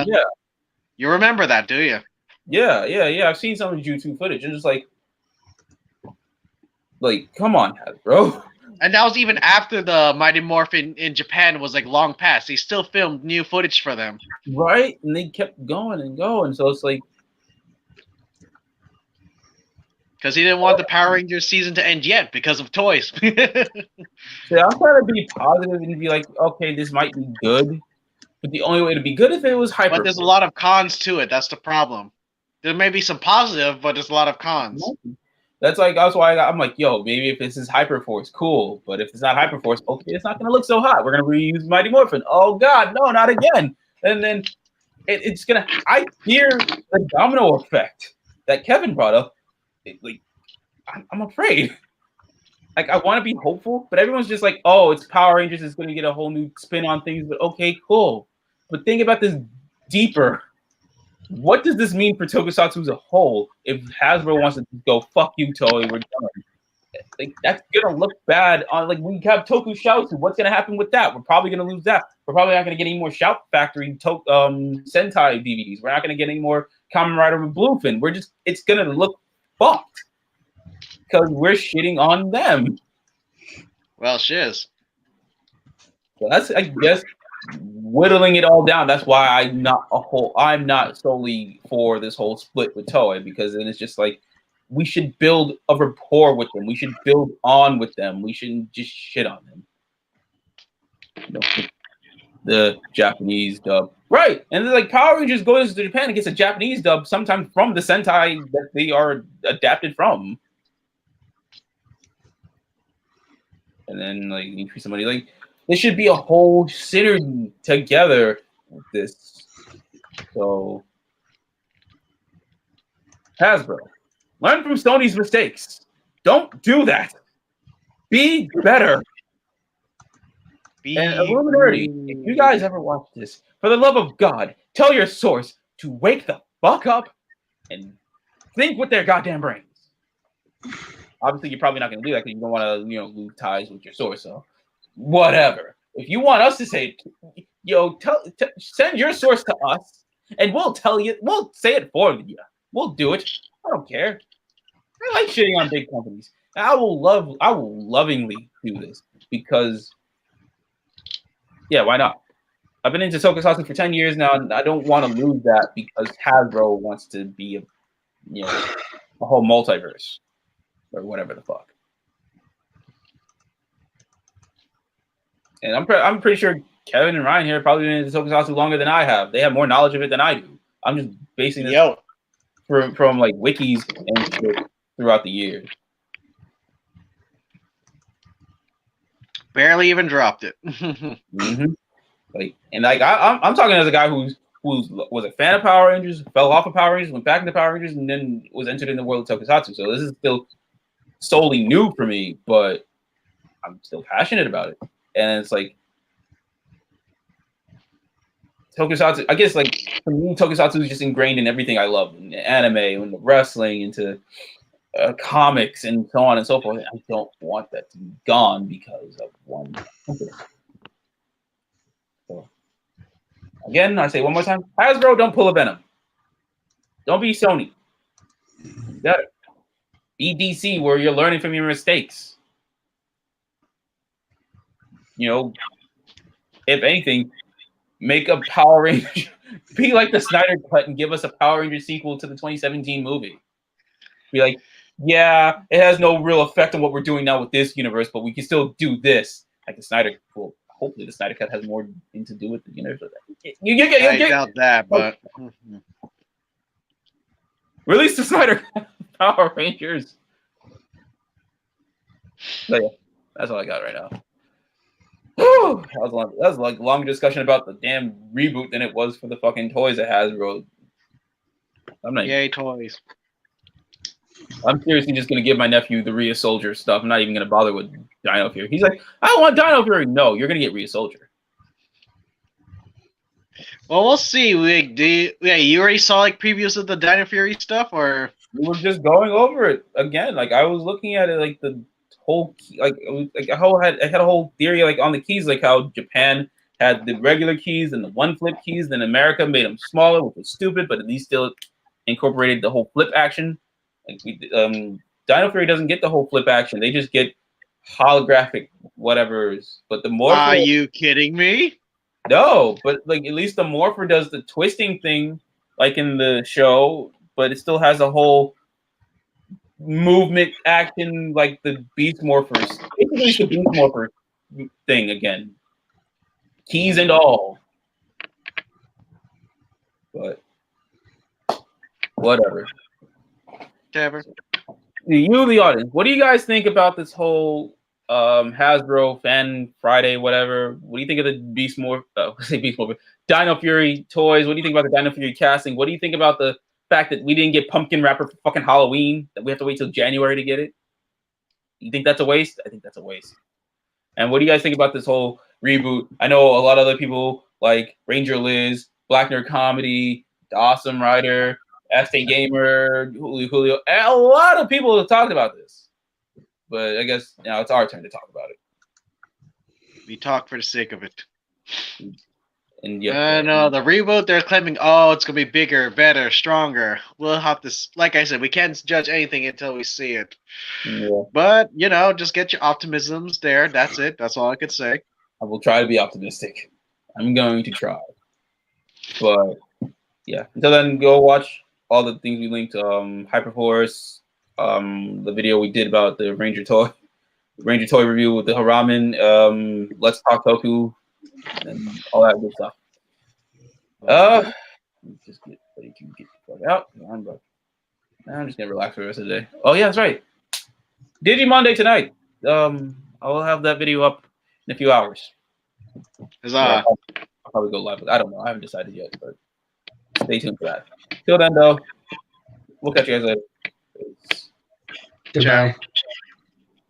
yeah. You remember that, do you? Yeah. I've seen some of the YouTube footage. It's just like, come on, Hasbro. And that was even after the Mighty Morphin in Japan was long past. They still filmed new footage for them. Right, and they kept going and going. So it's like, because he didn't want the Power Rangers season to end yet because of toys. I'm trying to be positive and be like, okay, this might be good. But the only way to be good if it was hyper. But there's a lot of cons to it. That's the problem. There may be some positive, but there's a lot of cons. That's why I'm like, yo, maybe if this is Hyperforce, cool. But if it's not Hyperforce, okay, it's not going to look so hot. We're going to reuse Mighty Morphin. Oh, God, no, not again. And then it's going to – I hear the domino effect that Kevin brought up. I'm afraid. I want to be hopeful, but everyone's just like, oh, it's Power Rangers. It's going to get a whole new spin on things. But okay, cool. But think about this deeper. What does this mean for Tokusatsu as a whole if Hasbro wants to go, fuck you, Toei, we're done? That's going to look bad on, we have Toku Shoutsu. What's going to happen with that? We're probably going to lose that. We're probably not going to get any more Shout Factory Sentai DVDs. We're not going to get any more Kamen Rider with Bluefin. It's going to look fucked because we're shitting on them. Well, shiz. So that's, I guess, whittling it all down. That's why I'm not solely for this whole split with Toei, because then it's just like we should build a rapport with them. We should build on with them. We shouldn't just shit on them. The Japanese dub, right? And then Power Rangers goes to Japan and gets a Japanese dub, sometimes from the Sentai that they are adapted from. And then increase somebody there should be a whole synergy together with this. So Hasbro, learn from Sony's mistakes. Don't do that. Be better. And Illuminati, if you guys ever watch this, for the love of God, tell your source to wake the fuck up and think with their goddamn brains. Obviously, you're probably not going to do that because you don't want to, lose ties with your source. So, whatever. If you want us to say, send your source to us, and we'll tell you. We'll say it for you. We'll do it. I don't care. I like shitting on big companies. I will lovingly do this because, yeah, why not? I've been into Tokusatsu for 10 years now, and I don't want to lose that because Hasbro wants to be a whole multiverse or whatever the fuck. And I'm pretty sure Kevin and Ryan here have probably been into Tokusatsu longer than I have. They have more knowledge of it than I do. I'm just basing this from like wikis and shit throughout the years. Barely even dropped it. Mm-hmm. I'm talking as a guy who was a fan of Power Rangers, fell off of Power Rangers, went back into Power Rangers, and then was entered in the world of Tokusatsu. So this is still solely new for me, but I'm still passionate about it. And it's like Tokusatsu. I guess like for me, Tokusatsu is just ingrained in everything I love, in the anime, in the wrestling, into comics, and so on and so forth. I don't want that to be gone because of one company. So again, I say one more time: Hasbro, don't pull a Venom. Don't be Sony. You got it. Be DC, where you're learning from your mistakes. If anything, make a Power Ranger, be like the Snyder Cut and give us a Power Ranger sequel to the 2017 movie. Be like, yeah, it has no real effect on what we're doing now with this universe, but we can still do this. Like the Snyder, well, hopefully the Snyder Cut has more to do with the universe. I doubt that, but release the Snyder Cut Power Rangers. But yeah, that's all I got right now. Whew, that was like a longer discussion about the damn reboot than it was for the fucking toys at Hasbro. Yay, toys. I'm seriously just gonna give my nephew the Rhea Soldier stuff. I'm not even gonna bother with Dino Fury. He's like, I don't want Dino Fury. No, you're gonna get Rhea Soldier. Well, we'll see. You already saw like previews of the Dino Fury stuff, or We were just going over it again. Like I was looking at it, like the whole I had a whole theory like on the keys, like how Japan had the regular keys and the one flip keys, then America made them smaller, which was stupid, but at least still incorporated the whole flip action. Like Dino Fury doesn't get the whole flip action; they just get holographic whatever's. But the Morpher, are you kidding me? No, but like at least the Morpher does the twisting thing, like in the show, but it still has a whole movement action like the Beast Morphers. Basically, it's the Beast Morpher thing again, keys and all. But whatever. You, the audience, what do you guys think about this whole Hasbro Fan Friday, whatever? What do you think of the Dino Fury toys? What do you think about the Dino Fury casting? What do you think about the fact that we didn't get Pumpkin Wrapper for fucking Halloween, that we have to wait till January to get it? You think that's a waste? I think that's a waste. And what do you guys think about this whole reboot? I know a lot of other people like Ranger Liz, Black Nerd Comedy, The Awesome Rider, F-State Gamer, Julio. A lot of people have talked about this. But I guess now it's our turn to talk about it. We talk for the sake of it. And yeah, no, the reboot, they're claiming, it's going to be bigger, better, stronger. We'll have to, like I said, we can't judge anything until we see it. Yeah. But, just get your optimisms there. That's it. That's all I could say. I will try to be optimistic. I'm going to try. But, yeah. Until then, go watch all the things we linked. Hyperforce, the video we did about the Ranger toy review with the Haramen, Let's Talk Toku, and all that good stuff. Just get ready to get the fuck out. I'm just gonna relax for the rest of the day. Oh yeah, that's right. Digimonday tonight. I'll have that video up in a few hours. Huzzah. I'll probably go live. I don't know. I haven't decided yet, but stay tuned for that. Till then, though, we'll catch you guys later. Goodbye. Ciao.